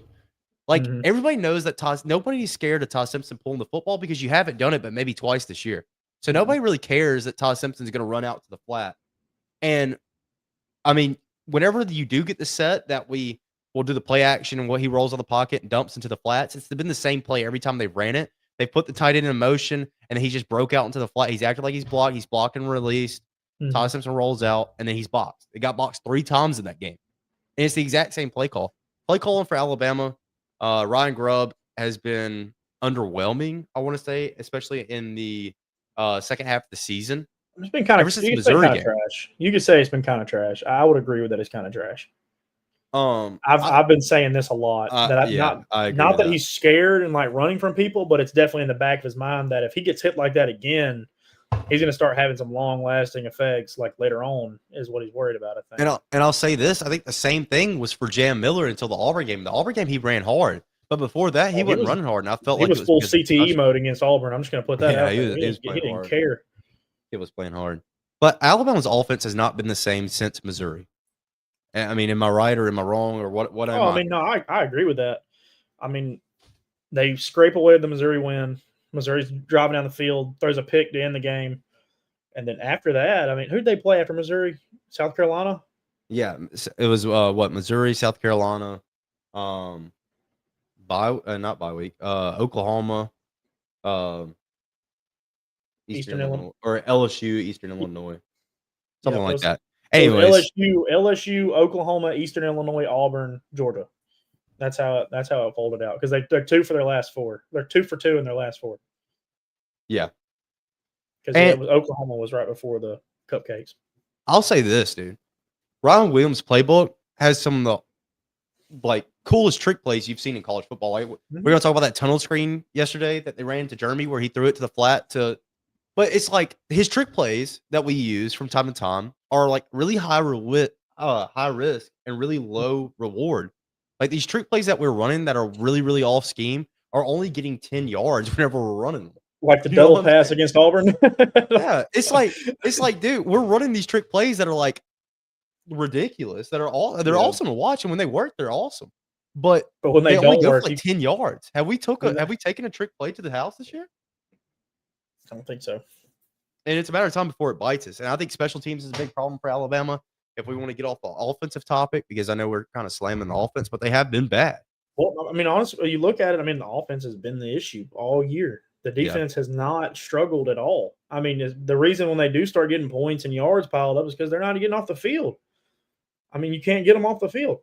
Speaker 1: Like, everybody knows that nobody's scared of Todd Simpson pulling the football because you haven't done it but maybe twice this year. So nobody really cares that Todd Simpson's going to run out to the flat. And, I mean, whenever you do get the set that we will do the play action and what he rolls on the pocket and dumps into the flats, it's been the same play every time they've ran it. They put the tight end in motion, and then he just broke out into the flat. He's acting like he's blocked. He's blocked and released. Todd Simpson rolls out, and then he's boxed. It got boxed 3 times in that game. And it's the exact same play call. Play calling for Alabama. Ryan Grubb has been underwhelming, I want to say, especially in the second half of the season.
Speaker 2: It's been kind of
Speaker 1: since the Missouri game.
Speaker 2: trash. You could say it's been kind of trash. I would agree with that. It's kind of trash. I've been saying this a lot. Not that he's scared and like running from people, but it's definitely in the back of his mind that if he gets hit like that again, he's going to start having some long-lasting effects. Like later on, is what he's worried about. I think.
Speaker 1: And I'll say this: I think the same thing was for Jam Miller until the Auburn game. The Auburn game, he ran hard, but before that, he wasn't running hard. And I felt
Speaker 2: he
Speaker 1: like
Speaker 2: was full CTE mode against Auburn. I'm just going to put that out.
Speaker 1: He
Speaker 2: didn't care.
Speaker 1: He was playing hard, but Alabama's offense has not been the same since Missouri. I mean, am I right or am I wrong or what?
Speaker 2: I mean, no, I agree with that. I mean, they scrape away the Missouri win. Missouri's driving down the field, throws a pick to end the game. And then after that, I mean, who'd they play after Missouri? South Carolina?
Speaker 1: Yeah, it was Missouri, South Carolina, not bye week, Oklahoma, Eastern Illinois, or LSU, Eastern Illinois, something like that. Anyways,
Speaker 2: LSU, Oklahoma, Eastern Illinois, Auburn, Georgia. That's how it folded out because they're 2 for their last 4. They're 2 for 2 in their last 4.
Speaker 1: Yeah,
Speaker 2: because Oklahoma was right before the cupcakes.
Speaker 1: I'll say this, dude. Ryan Williams' playbook has some of the coolest trick plays you've seen in college football. Like, we're gonna talk about that tunnel screen yesterday that they ran to Jeremy where he threw it to the flat but it's like his trick plays that we use from time to time are like really high risk and really low reward. Like these trick plays that we're running that are really, really off scheme are only getting 10 yards whenever we're running them.
Speaker 2: Like the double pass against Auburn.
Speaker 1: Yeah, it's like, dude, we're running these trick plays that are like ridiculous. They're awesome to watch, and when they work, they're awesome. But
Speaker 2: when they
Speaker 1: only
Speaker 2: don't
Speaker 1: go
Speaker 2: work,
Speaker 1: for like 10 yards. Have we taken a trick play to the house this year?
Speaker 2: I don't think so.
Speaker 1: And it's a matter of time before it bites us. And I think special teams is a big problem for Alabama if we want to get off the offensive topic, because I know we're kind of slamming the offense, but they have been bad.
Speaker 2: Well, I mean, honestly, you look at it. I mean, the offense has been the issue all year. The defense has not struggled at all. I mean, the reason when they do start getting points and yards piled up is because they're not getting off the field. I mean, you can't get them off the field.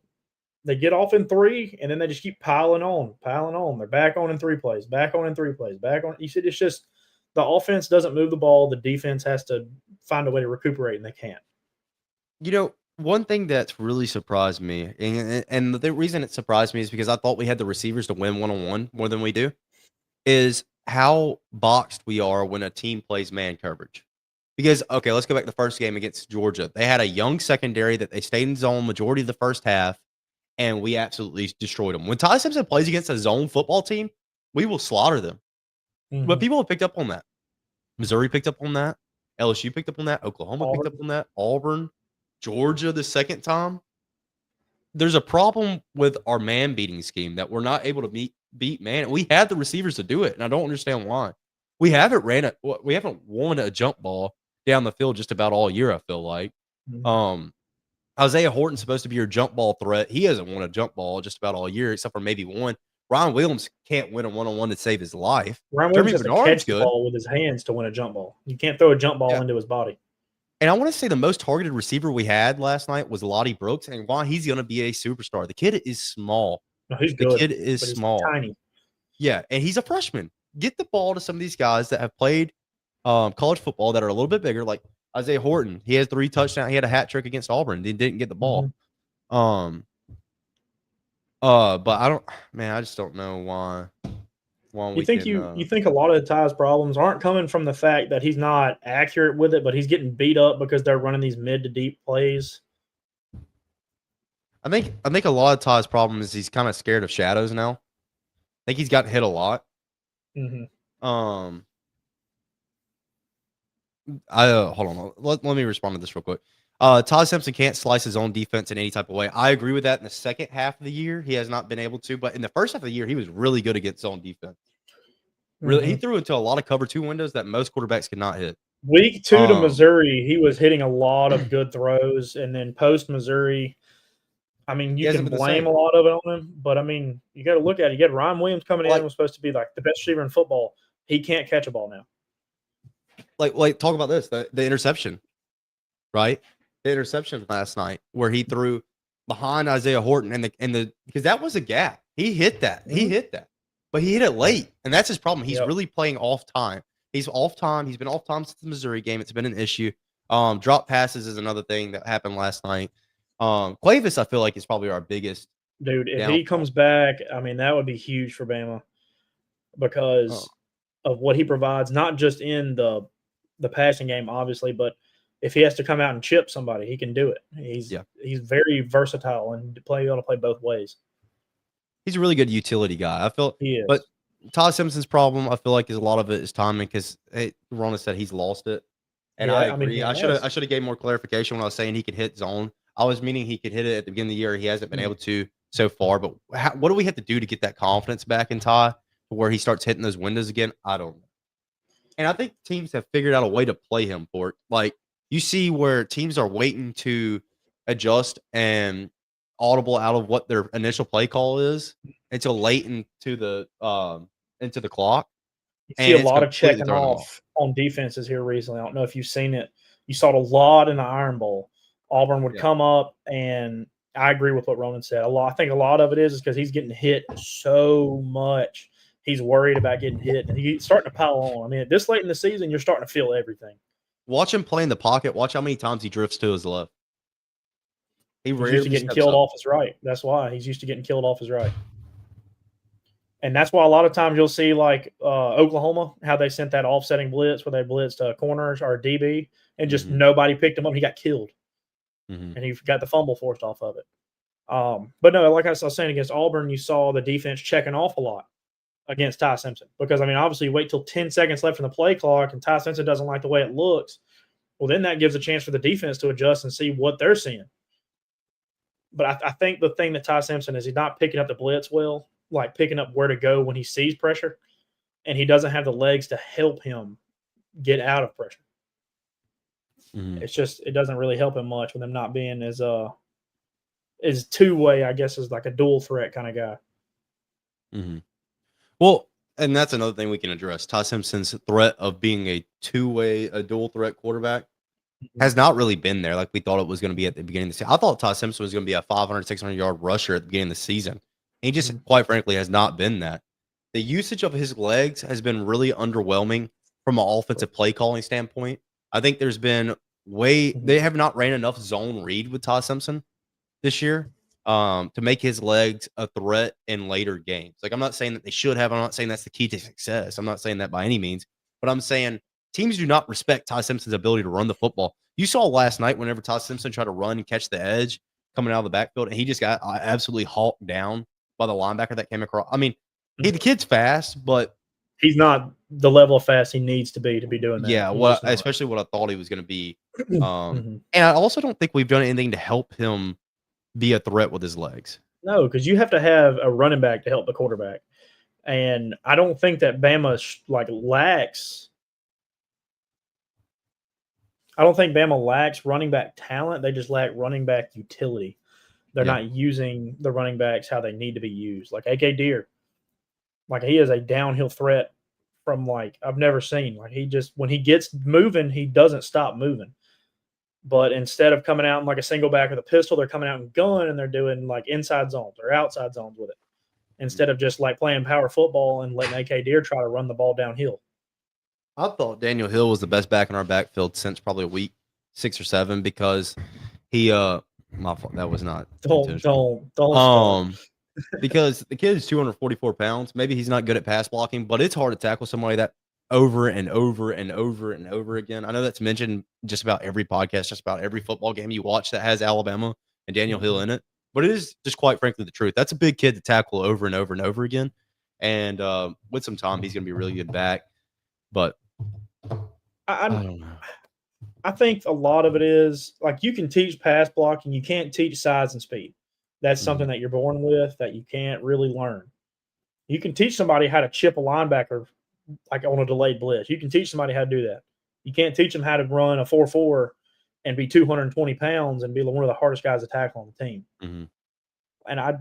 Speaker 2: They get off in 3, and then they just keep piling on. They're back on in 3 plays, back on in 3 plays, back on. You said it's just the offense doesn't move the ball. The defense has to find a way to recuperate, and they can't.
Speaker 1: You know, one thing that's really surprised me, and the reason it surprised me is because I thought we had the receivers to win one-on-one more than we do, is how boxed we are when a team plays man coverage. Because, okay, let's go back to the first game against Georgia. They had a young secondary that they stayed in zone majority of the first half, and we absolutely destroyed them. When Ty Simpson plays against a zone football team, we will slaughter them.
Speaker 2: Mm-hmm.
Speaker 1: But people have picked up on that. Missouri picked up on that. LSU picked up on that. Oklahoma picked up on that. Auburn, Georgia the second time. There's a problem with our man beating scheme that we're not able to beat man. We had the receivers to do it, and I don't understand why. We haven't won a jump ball down the field just about all year, I feel like.
Speaker 2: Mm-hmm.
Speaker 1: Isaiah Horton's supposed to be your jump ball threat. He hasn't won a jump ball just about all year, except for maybe one. Ryan Williams can't win a one-on-one to save his life.
Speaker 2: Ryan Williams has to catch the ball with his hands to win a jump ball. You can't throw a jump ball into his body.
Speaker 1: And I want to say the most targeted receiver we had last night was Lottie Brooks, and why he's going to be a superstar. The kid is small.
Speaker 2: No, he's good.
Speaker 1: The kid is small.
Speaker 2: Tiny.
Speaker 1: Yeah, and he's a freshman. Get the ball to some of these guys that have played college football that are a little bit bigger, like Isaiah Horton. He has 3 touchdowns. He had a hat trick against Auburn. He didn't get the ball. Mm-hmm. But I just don't know why.
Speaker 2: You think a lot of Ty's problems aren't coming from the fact that he's not accurate with it, but he's getting beat up because they're running these mid to deep plays?
Speaker 1: I think a lot of Ty's problem is he's kind of scared of shadows now. I think he's gotten hit a lot.
Speaker 2: Mm-hmm.
Speaker 1: Hold on. Let me respond to this real quick. Ty Simpson can't slice his own defense in any type of way. I agree with that. In the second half of the year, he has not been able to. But in the first half of the year, he was really good against zone defense. Really, he threw into a lot of cover 2 windows that most quarterbacks could not hit.
Speaker 2: Week 2 to Missouri, he was hitting a lot of good throws, and then post Missouri, I mean, you can blame a lot of it on him, but I mean, you got to look at it. You got Ryan Williams coming in, was supposed to be like the best receiver in football. He can't catch a ball now.
Speaker 1: Like talk about this, the interception, right? The interception last night where he threw behind Isaiah Horton and the because that was a gap. He hit that. Mm-hmm. He hit that. But he hit it late, and that's his problem. He's really playing off time. He's off time. He's been off time since the Missouri game. It's been an issue. Drop passes is another thing that happened last night. Clavis, I feel like, is probably our biggest.
Speaker 2: Dude, if he comes back, I mean, that would be huge for Bama because of what he provides, not just in the passing game, obviously, but if he has to come out and chip somebody, he can do it. He's very versatile and able to play both ways.
Speaker 1: He's a really good utility guy. I feel
Speaker 2: he is.
Speaker 1: But Ty Simpson's problem, I feel like, is a lot of it is timing because Rona said he's lost it. And I agree. I should have gave more clarification when I was saying he could hit zone. I was meaning he could hit it at the beginning of the year. He hasn't been able to so far. But what do we have to do to get that confidence back in Ty to where he starts hitting those windows again? I don't know. And I think teams have figured out a way to play him for it. Like, you see where teams are waiting to adjust and audible out of what their initial play call is until late into the clock.
Speaker 2: You see a lot of checking off on defenses here recently. I don't know if you've seen it. You saw it a lot in the Iron Bowl. Auburn would come up, and I agree with what Ronan said. I think a lot of it is because he's getting hit so much. He's worried about getting hit, and he's starting to pile on. I mean, this late in the season, you're starting to feel everything.
Speaker 1: Watch him play in the pocket. Watch how many times he drifts to his left.
Speaker 2: He's used to getting killed off his right. That's why he's used to getting killed off his right. And that's why a lot of times you'll see like Oklahoma, how they sent that offsetting blitz where they blitzed corners or DB and just nobody picked him up. He got killed. And he got the fumble forced off of it. But no, like I was saying, against Auburn, you saw the defense checking off a lot against Ty Simpson. Because, I mean, obviously you wait till 10 seconds left in the play clock and Ty Simpson doesn't like the way it looks. Well, then that gives a chance for the defense to adjust and see what they're seeing. But I think the thing that Ty Simpson is he's not picking up the blitz well, like picking up where to go when he sees pressure, and he doesn't have the legs to help him get out of pressure.
Speaker 1: Mhm.
Speaker 2: It's just it doesn't really help him much with him not being as two-way, I guess, as like a dual threat kind of guy.
Speaker 1: Mhm. Well, and that's another thing we can address. Ty Simpson's threat of being a dual threat quarterback
Speaker 2: Mhm.
Speaker 1: has not really been there like we thought it was gonna be at the beginning of the season. I thought Ty Simpson was gonna be a 500, 600-yard rusher at the beginning of the season. He just,
Speaker 2: Mhm.
Speaker 1: quite frankly, has not been that. The usage of his legs has been really underwhelming from an offensive play calling standpoint. I think there's been
Speaker 2: Mhm.
Speaker 1: they have not ran enough zone read with Ty Simpson this year, to make his legs a threat in later games. Like, I'm not saying that they should have. I'm not saying that's the key to success. I'm not saying that by any means, but I'm saying teams do not respect Ty Simpson's ability to run the football. You saw last night whenever Ty Simpson tried to run and catch the edge coming out of the backfield, and he just got absolutely hawked down by the linebacker that came across. I mean, the
Speaker 2: Mhm.
Speaker 1: kid's fast, but
Speaker 2: He's not the level of fast he needs to be doing that.
Speaker 1: yeah,
Speaker 2: He's just not.
Speaker 1: especially what I thought he was going to be.
Speaker 2: Mhm.
Speaker 1: And I also don't think we've done anything to help him be a threat with his legs.
Speaker 2: No, because you have to have a running back to help the quarterback, and I don't think that Bama like lacks. I don't think Bama lacks running back talent. They just lack running back utility. They're
Speaker 1: Yeah.
Speaker 2: not using the running backs how they need to be used. Like AK Deer, like he is a downhill threat from like I've never seen. Like he just when he gets moving, he doesn't stop moving. But instead of coming out in like a single back with a pistol, they're coming out in gun and they're doing like inside zones or outside zones with it. Instead of just like playing power football and letting AK Deer try to run the ball downhill.
Speaker 1: I thought Daniel Hill was the best back in our backfield since probably week 6 or 7 because he my fault, that was not intentional.
Speaker 2: Don't start.
Speaker 1: Because the kid is 244 pounds. Maybe he's not good at pass blocking, but it's hard to tackle somebody that over and over and over and over again. I know that's mentioned just about every podcast, just about every football game you watch that has Alabama and Daniel Hill in it. But it is just quite frankly the truth. That's a big kid to tackle over and over and over again. And with some time, he's going to be a really good back. But I
Speaker 2: I,
Speaker 1: don't know.
Speaker 2: I think a lot of it is like you can teach pass blocking, you can't teach size and speed. That's something
Speaker 1: Mhm.
Speaker 2: that you're born with that you can't really learn. You can teach somebody how to chip a linebacker like on a delayed blitz. You can teach somebody how to do that. You can't teach them how to run a 4.4 and be 220 pounds and be one of the hardest guys to tackle on the team.
Speaker 1: Mhm.
Speaker 2: And I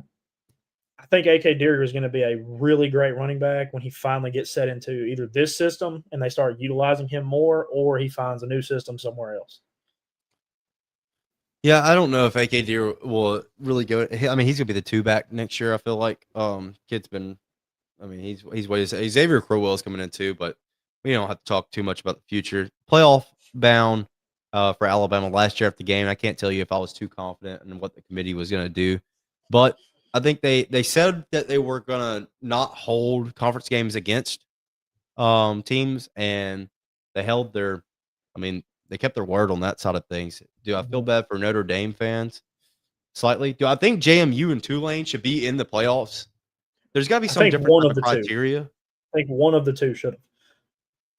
Speaker 2: think AK Deer is going to be a really great running back when he finally gets set into either this system and they start utilizing him more, or he finds a new system somewhere else.
Speaker 1: Yeah, I don't know if AK Deer will really go. I mean, he's gonna be the 2 back next year. I feel like kid's been. I mean, he's what Xavier Crowell is coming in too, but we don't have to talk too much about the future. Playoff bound for Alabama last year after the game. I can't tell you if I was too confident in what the committee was gonna do, but I think they said that they were gonna not hold conference games against teams, and they held their. I mean, they kept their word on that side of things. Do I feel
Speaker 2: Mhm.
Speaker 1: bad for Notre Dame fans? Slightly. Do I think JMU and Tulane should be in the playoffs? There's got to be
Speaker 2: I
Speaker 1: some
Speaker 2: think
Speaker 1: different
Speaker 2: one
Speaker 1: type
Speaker 2: of
Speaker 1: of
Speaker 2: the two.
Speaker 1: criteria.
Speaker 2: I think one of the two should have.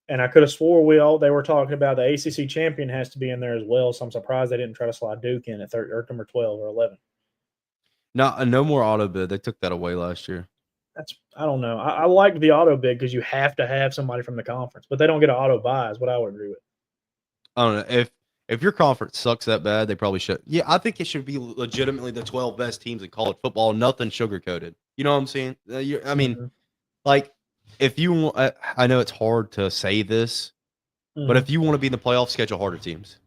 Speaker 2: And I could have swore they were talking about the ACC champion has to be in there as well. So I'm surprised they didn't try to slide Duke in at or number 12 or 11.
Speaker 1: No more auto bid. They took that away last year.
Speaker 2: I don't know. I like the auto bid because you have to have somebody from the conference, but they don't get an auto buy is what I would agree with.
Speaker 1: I don't know if your conference sucks that bad, they probably should. Yeah, I think it should be legitimately the 12 best teams in college football. Nothing sugar coated. You know what I'm saying? I mean,
Speaker 2: Mhm.
Speaker 1: like if you, I know it's hard to say this, but
Speaker 2: Mhm.
Speaker 1: if you want to be in the playoffs, schedule harder teams.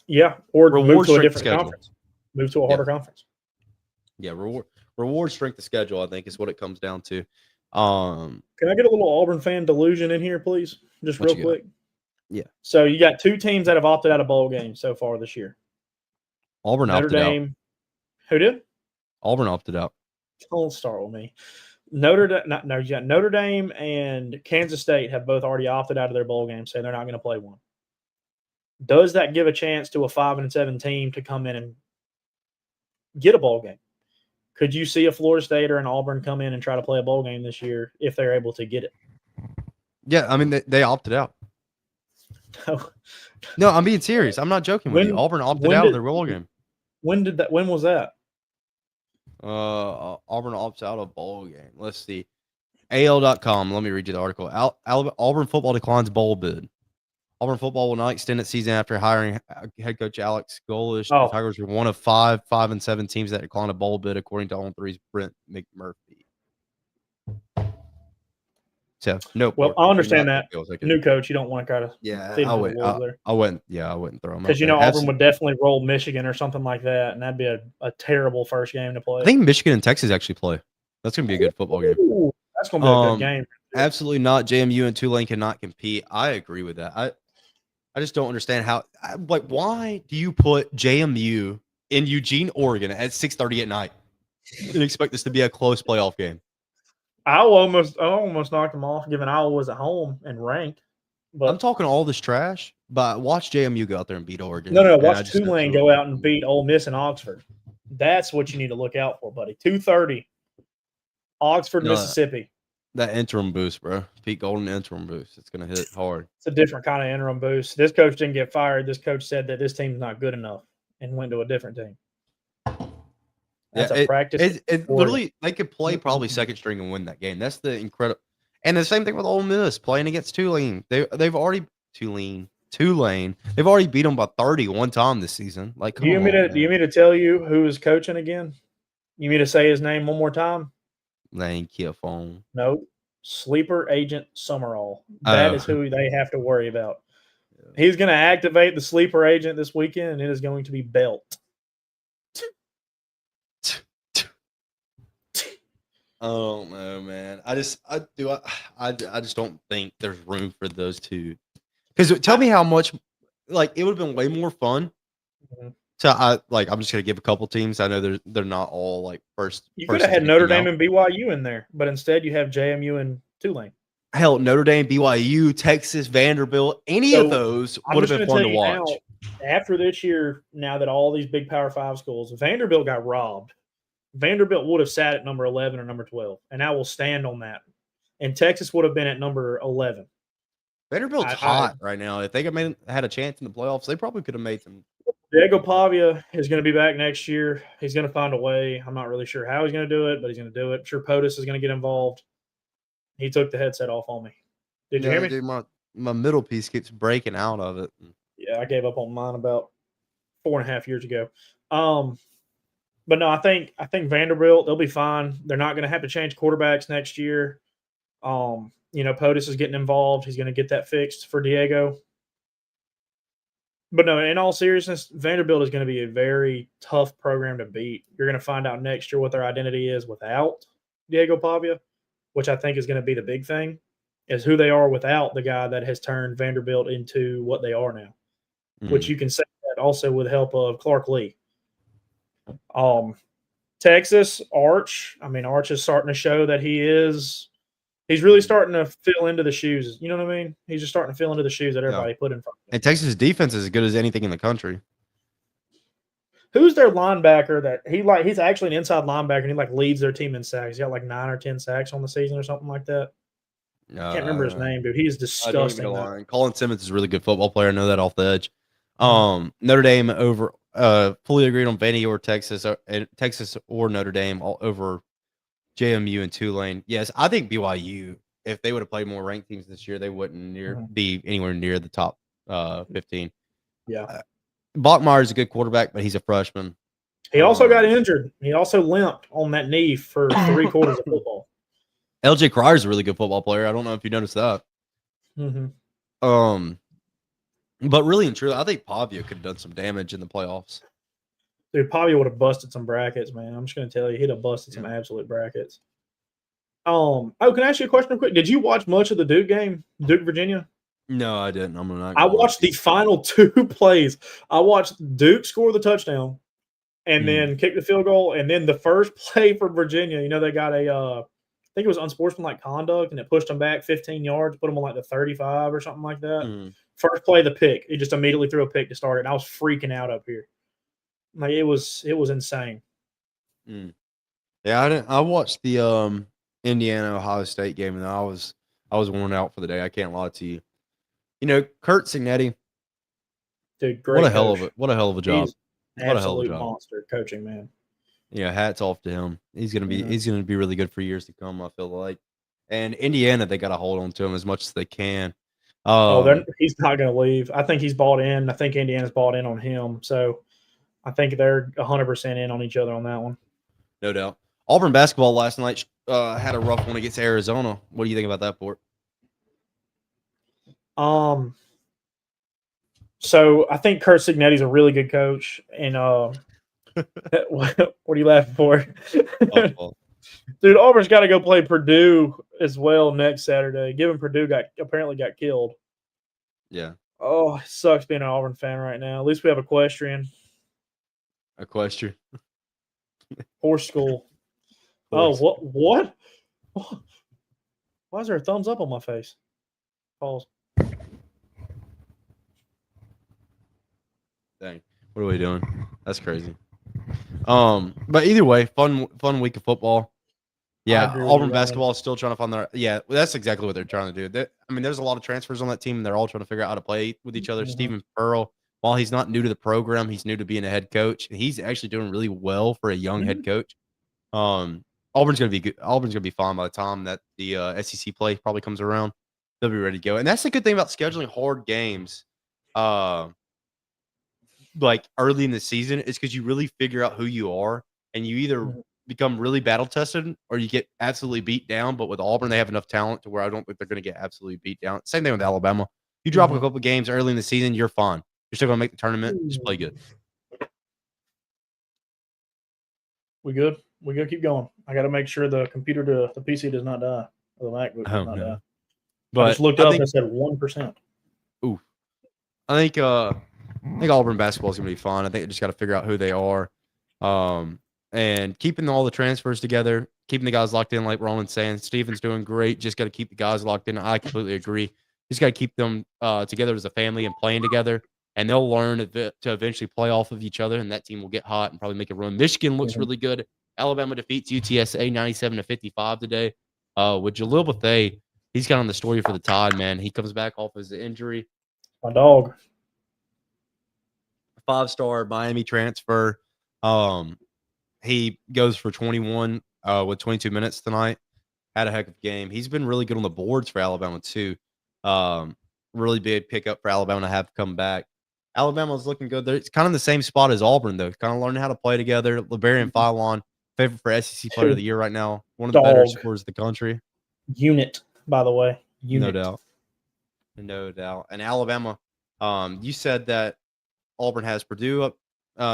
Speaker 2: Yeah, or move
Speaker 1: Reward
Speaker 2: to a
Speaker 1: strength of
Speaker 2: different
Speaker 1: schedule.
Speaker 2: conference. Move to a
Speaker 1: Yeah,
Speaker 2: harder conference.
Speaker 1: yeah. Reward strength of schedule. I think is what it comes down to.
Speaker 2: Can I get a little Auburn fan delusion in here, please? Just
Speaker 1: What
Speaker 2: real
Speaker 1: you got?
Speaker 2: quick.
Speaker 1: Yeah,
Speaker 2: So you got two teams that have opted out of bowl games so far this year.
Speaker 1: Auburn
Speaker 2: Notre
Speaker 1: opted out.
Speaker 2: Dame. Who did?
Speaker 1: Auburn opted out.
Speaker 2: Don't start with me. Notre Dame and Kansas State have both already opted out of their bowl game, saying they're not going to play one. Does that give a chance to a 5-7 team to come in and get a bowl game? Could you see a Florida State or an Auburn come in and try to play a bowl game this year if they're able to get it?
Speaker 1: Yeah, I mean they opted out.
Speaker 2: No.
Speaker 1: No, I'm being serious. I'm not joking with you.
Speaker 2: When
Speaker 1: Auburn opted
Speaker 2: when
Speaker 1: out of
Speaker 2: did
Speaker 1: their bowl game.
Speaker 2: when was that?
Speaker 1: Auburn opts out of bowl game. Let's see. AL.com. Let me read you the article. Auburn football declines bowl bid. Auburn football will not extend its season after hiring head coach Alex Golesh.
Speaker 2: Oh.
Speaker 1: The Tigers are one of 5-7 teams that declined a bowl bid, according to On3's Brent McMurphy. So no.
Speaker 2: Well, I understand that.
Speaker 1: Like
Speaker 2: New coach, you don't want to kind of feed him to the wolves there.
Speaker 1: I wouldn't. Yeah, I wouldn't throw him
Speaker 2: because Auburn would definitely roll Michigan or something like that, and that'd be a terrible first game to play.
Speaker 1: I think Michigan and Texas actually play. That's gonna be a good football game.
Speaker 2: Ooh, that's gonna be a good game.
Speaker 1: Absolutely not. JMU and Tulane cannot compete. I agree with that. I just don't understand how. Like, why do you put JMU in Eugene, Oregon, at 6:30 at night and expect this to be a close playoff game?
Speaker 2: I almost knocked them off, given Iowa was at home and ranked. But
Speaker 1: I'm talking all this trash, but watch JMU go out there and beat Oregon.
Speaker 2: No, watch Tulane go out and beat Ole Miss and Oxford. That's what you need to look out for, buddy. 2:30, Oxford, Mississippi.
Speaker 1: That interim boost, bro. Pete Golden interim boost. It's going to hit hard.
Speaker 2: It's a different kind of interim boost. This coach didn't get fired. This coach said that this team's not good enough and went to a different team. That's a practice.
Speaker 1: It literally, they could play probably second string and win that game. That's the incredible. And the same thing with Ole Miss playing against Tulane. They've already Tulane. They've already beat them by 30 one time this season. Like,
Speaker 2: do you want me to tell you who is coaching again? You mean to say his name one more time?
Speaker 1: Lane Kiffin.
Speaker 2: No, sleeper agent Summerall. That is who they have to worry about. Yeah. He's going to activate the sleeper agent this weekend, and it is going to be Belt.
Speaker 1: Oh no, man! I just don't think there's room for those two. Because tell me how much, like, it would have been way more fun. Mm-hmm. So I'm just gonna give a couple teams. I know they're not all like first.
Speaker 2: You could have had Notre Dame and BYU in there, but instead you have JMU and Tulane.
Speaker 1: Hell, Notre Dame, BYU, Texas, Vanderbilt, any of those would have been fun to watch.
Speaker 2: After this year, now that all these big Power 5 schools, Vanderbilt got robbed. Vanderbilt would have sat at number 11 or number 12, and I will stand on that. And Texas would have been at number 11.
Speaker 1: Vanderbilt's hot right now. If they had a chance in the playoffs, they probably could have made some.
Speaker 2: Diego Pavia is going to be back next year. He's going to find a way. I'm not really sure how he's going to do it, but he's going to do it. I'm sure POTUS is going to get involved. He took the headset off on me. Did you hear me?
Speaker 1: Dude, my middle piece keeps breaking out of it.
Speaker 2: Yeah, I gave up on mine about 4.5 years ago. But no, I think Vanderbilt, they'll be fine. They're not going to have to change quarterbacks next year. POTUS is getting involved. He's going to get that fixed for Diego. But no, in all seriousness, Vanderbilt is going to be a very tough program to beat. You're going to find out next year what their identity is without Diego Pavia, which I think is going to be the big thing, is who they are without the guy that has turned Vanderbilt into what they are now, which you can say that also with the help of Clark Lee. Texas, Arch. I mean, Arch is starting to show that he's really starting to fill into the shoes. You know what I mean? He's just starting to fill into the shoes that everybody put in front of him.
Speaker 1: And Texas' defense is as good as anything in the country.
Speaker 2: Who's their linebacker that he's actually an inside linebacker and he leads their team in sacks. He got 9 or 10 sacks on the season or something like that. I can't remember his name, dude. He's disgusting.
Speaker 1: Colin Simmons is a really good football player. I know that off the edge. Notre Dame over fully agreed on Vandy or Texas or Notre Dame all over JMU and Tulane. Yes, I think BYU, if they would have played more ranked teams this year, they wouldn't be anywhere near the top 15.
Speaker 2: Yeah.
Speaker 1: Bachmeier is a good quarterback, but he's a freshman.
Speaker 2: He also got injured. He also limped on that knee for 3 quarters of football.
Speaker 1: LJ Cryer is a really good football player. I don't know if you noticed that.
Speaker 2: Mm-hmm.
Speaker 1: But really and truly, I think Pavia could have done some damage in the playoffs.
Speaker 2: Dude, Pavia would have busted some brackets, man. I'm just going to tell you, he'd have busted some absolute brackets. Can I ask you a question real quick? Did you watch much of the Duke game, Duke, Virginia?
Speaker 1: No, I didn't.
Speaker 2: I watched the final 2 plays. I watched Duke score the touchdown and then kick the field goal. And then the first play for Virginia, they got I think it was unsportsmanlike conduct, and it pushed them back 15 yards, put them on the 35 or something like that. First play, the pick. He just immediately threw a pick to start it. And I was freaking out up here. It was insane.
Speaker 1: Yeah, I watched the Indiana Ohio State game, and I was worn out for the day. I can't lie to you. Kurt Signetti,
Speaker 2: dude, great.
Speaker 1: What a hell of a job.
Speaker 2: What a hell of a job. Monster coaching, man.
Speaker 1: Yeah, hats off to him. He's gonna be really good for years to come, I feel like. And Indiana, they got to hold on to him as much as they can.
Speaker 2: He's not going to leave. I think he's bought in. I think Indiana's bought in on him. So I think they're 100% in on each other on that one.
Speaker 1: No doubt. Auburn basketball last night had a rough one against Arizona. What do you think about that, Port?
Speaker 2: So I think Kurt Signetti's a really good coach. And what are you laughing for? Dude, Auburn's got to go play Purdue as well next Saturday. Given Purdue apparently got killed.
Speaker 1: Yeah.
Speaker 2: Oh, it sucks being an Auburn fan right now. At least we have Equestrian.
Speaker 1: Equestrian.
Speaker 2: Horse school.
Speaker 1: Horse.
Speaker 2: Oh, what? Why is there a thumbs up on my face? Pause.
Speaker 1: Dang. What are we doing? That's crazy. But either way, fun week of football. Yeah, Auburn basketball is still trying to find their. Yeah, that's exactly what they're trying to do. There's a lot of transfers on that team, and they're all trying to figure out how to play with each other.
Speaker 2: Mm-hmm.
Speaker 1: Stephen Pearl, while he's not new to the program, he's new to being a head coach, and he's actually doing really well for a young head coach. Auburn's gonna be good. Auburn's gonna be fine by the time that the SEC play probably comes around. They'll be ready to go, and that's the good thing about scheduling hard games. Like early in the season, is because you really figure out who you are, and you either become really battle tested or you get absolutely beat down. But with Auburn, they have enough talent to where I don't think they're going to get absolutely beat down. Same thing with Alabama. You drop a couple games early in the season, you're fine. You're still going to make the tournament. Just play good.
Speaker 2: We good? We got to keep going. I got to make sure the PC does not die. Or the MacBook does not die. But I just looked up and it said 1%.
Speaker 1: Ooh. I think Auburn basketball is going to be fun. I think they just got to figure out who they are. And keeping all the transfers together, keeping the guys locked in, like Roland's saying. Steven's doing great. Just got to keep the guys locked in. I completely agree. Just got to keep them together as a family and playing together. And they'll learn to eventually play off of each other, and that team will get hot and probably make a run. Michigan looks really good. Alabama defeats UTSA 97-55 today. With Jalil Bethea, he's got on the story for the Tide, man. He comes back off his injury.
Speaker 2: My dog.
Speaker 1: 5-star Miami transfer. He goes for 21 with 22 minutes tonight. Had a heck of a game. He's been really good on the boards for Alabama too. Really big pickup for Alabama to have come back. Alabama's looking good. It's kind of the same spot as Auburn though. Kind of learning how to play together. Liberian Philon, favorite for SEC Player of the Year right now. One of the better scorers in the country.
Speaker 2: Unit, by the way.
Speaker 1: No doubt. And Alabama, you said that Auburn has Purdue up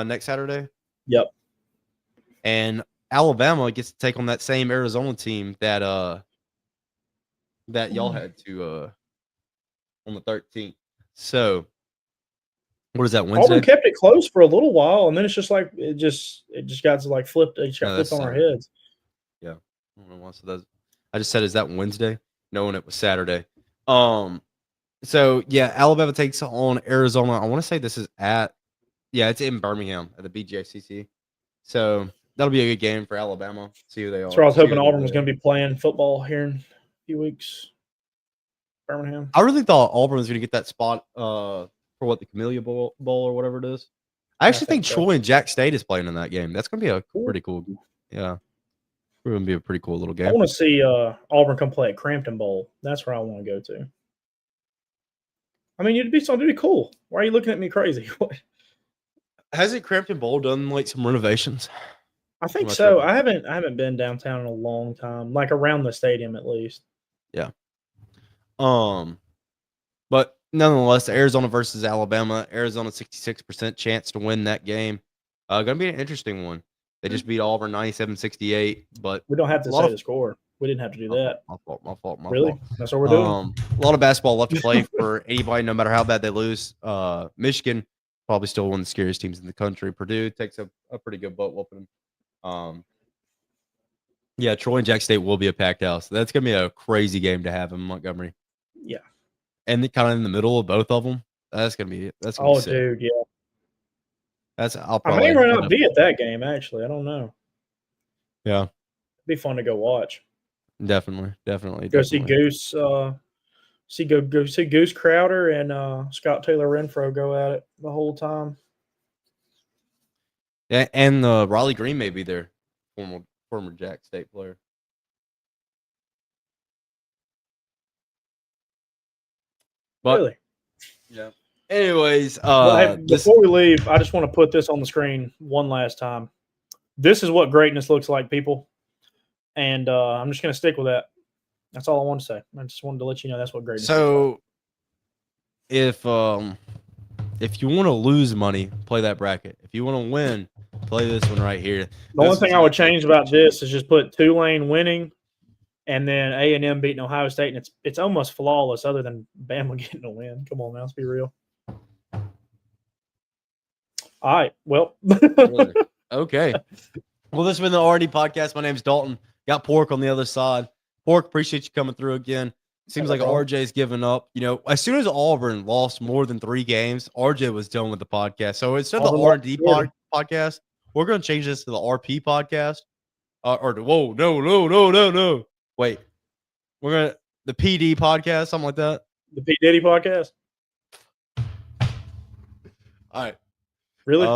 Speaker 1: next Saturday.
Speaker 2: Yep.
Speaker 1: And Alabama gets to take on that same Arizona team that y'all had to on the 13th. So what is that, Wednesday?
Speaker 2: Auburn kept it close for a little while, and then it's just like it just got to like flipped. It got flipped on our heads.
Speaker 1: Yeah, I don't know why. So I just said, is that Wednesday? Knowing it was Saturday. So yeah, Alabama takes on Arizona. I want to say this is it's in Birmingham at the BGICC. So that'll be a good game for Alabama. See who they are.
Speaker 2: So I was hoping Auburn was going to be playing football here in a few weeks. Birmingham.
Speaker 1: I really thought Auburn was going to get that spot for what, the Camellia Bowl or whatever it is. I actually think Troy and Jack State is playing in that game. That's going to be a pretty cool. Yeah, it's going to be a pretty cool little game.
Speaker 2: I want to see Auburn come play at Crampton Bowl. That's where I want to go to. I mean, it'd be cool. Why are you looking at me crazy?
Speaker 1: Hasn't Crampton Bowl done like some renovations?
Speaker 2: I think so. I haven't been downtown in a long time, like around the stadium at least.
Speaker 1: Yeah. But nonetheless, Arizona versus Alabama. Arizona 66% chance to win that game. Gonna be an interesting one. They just beat Auburn 97-68, but
Speaker 2: we don't have to say the score. We didn't have to do that.
Speaker 1: My fault.
Speaker 2: Really? That's what we're doing.
Speaker 1: A lot of basketball left to play for anybody, no matter how bad they lose. Michigan probably still one of the scariest teams in the country. Purdue takes a pretty good butt whooping. Yeah, Troy and Jack State will be a packed house. That's gonna be a crazy game to have in Montgomery.
Speaker 2: Yeah,
Speaker 1: and kind of in the middle of both of them. That's gonna be sick.
Speaker 2: Dude, yeah.
Speaker 1: I
Speaker 2: may or not be at that game. Actually, I don't know.
Speaker 1: Yeah,
Speaker 2: it'd be fun to go watch.
Speaker 1: Definitely.
Speaker 2: Go see Goose. Go see Goose Crowder and Scott Taylor Renfro go at it the whole time.
Speaker 1: Yeah, and Riley Green may be there, former Jack State player. But
Speaker 2: Really?
Speaker 1: yeah. Anyways,
Speaker 2: Well, hey,
Speaker 1: this
Speaker 2: before we leave, I just want to put this on the screen one last time. This is what greatness looks like, people. And I'm just going to stick with that. That's all I want to say. I just wanted to let you know that's what greatness looks like.
Speaker 1: so if you want to lose money, play that bracket. If you want to win, play this one right here.
Speaker 2: The only thing I would change about this is just put Tulane winning and then A&M beating Ohio State, and it's almost flawless other than Bama getting a win. Come on now, let's be real. All right, well.
Speaker 1: Okay. Well, this has been the RD podcast. My name's Dalton. Got Pork on the other side. Pork, appreciate you coming through again. Seems like RJ's given up. You know, as soon as Auburn lost more than 3 games, RJ was done with the podcast. So instead of the R&D podcast, we're going to change this to the RP podcast. No. Wait. We're going to the PD podcast, something like that.
Speaker 2: The P. Diddy podcast?
Speaker 1: All right.
Speaker 2: Really?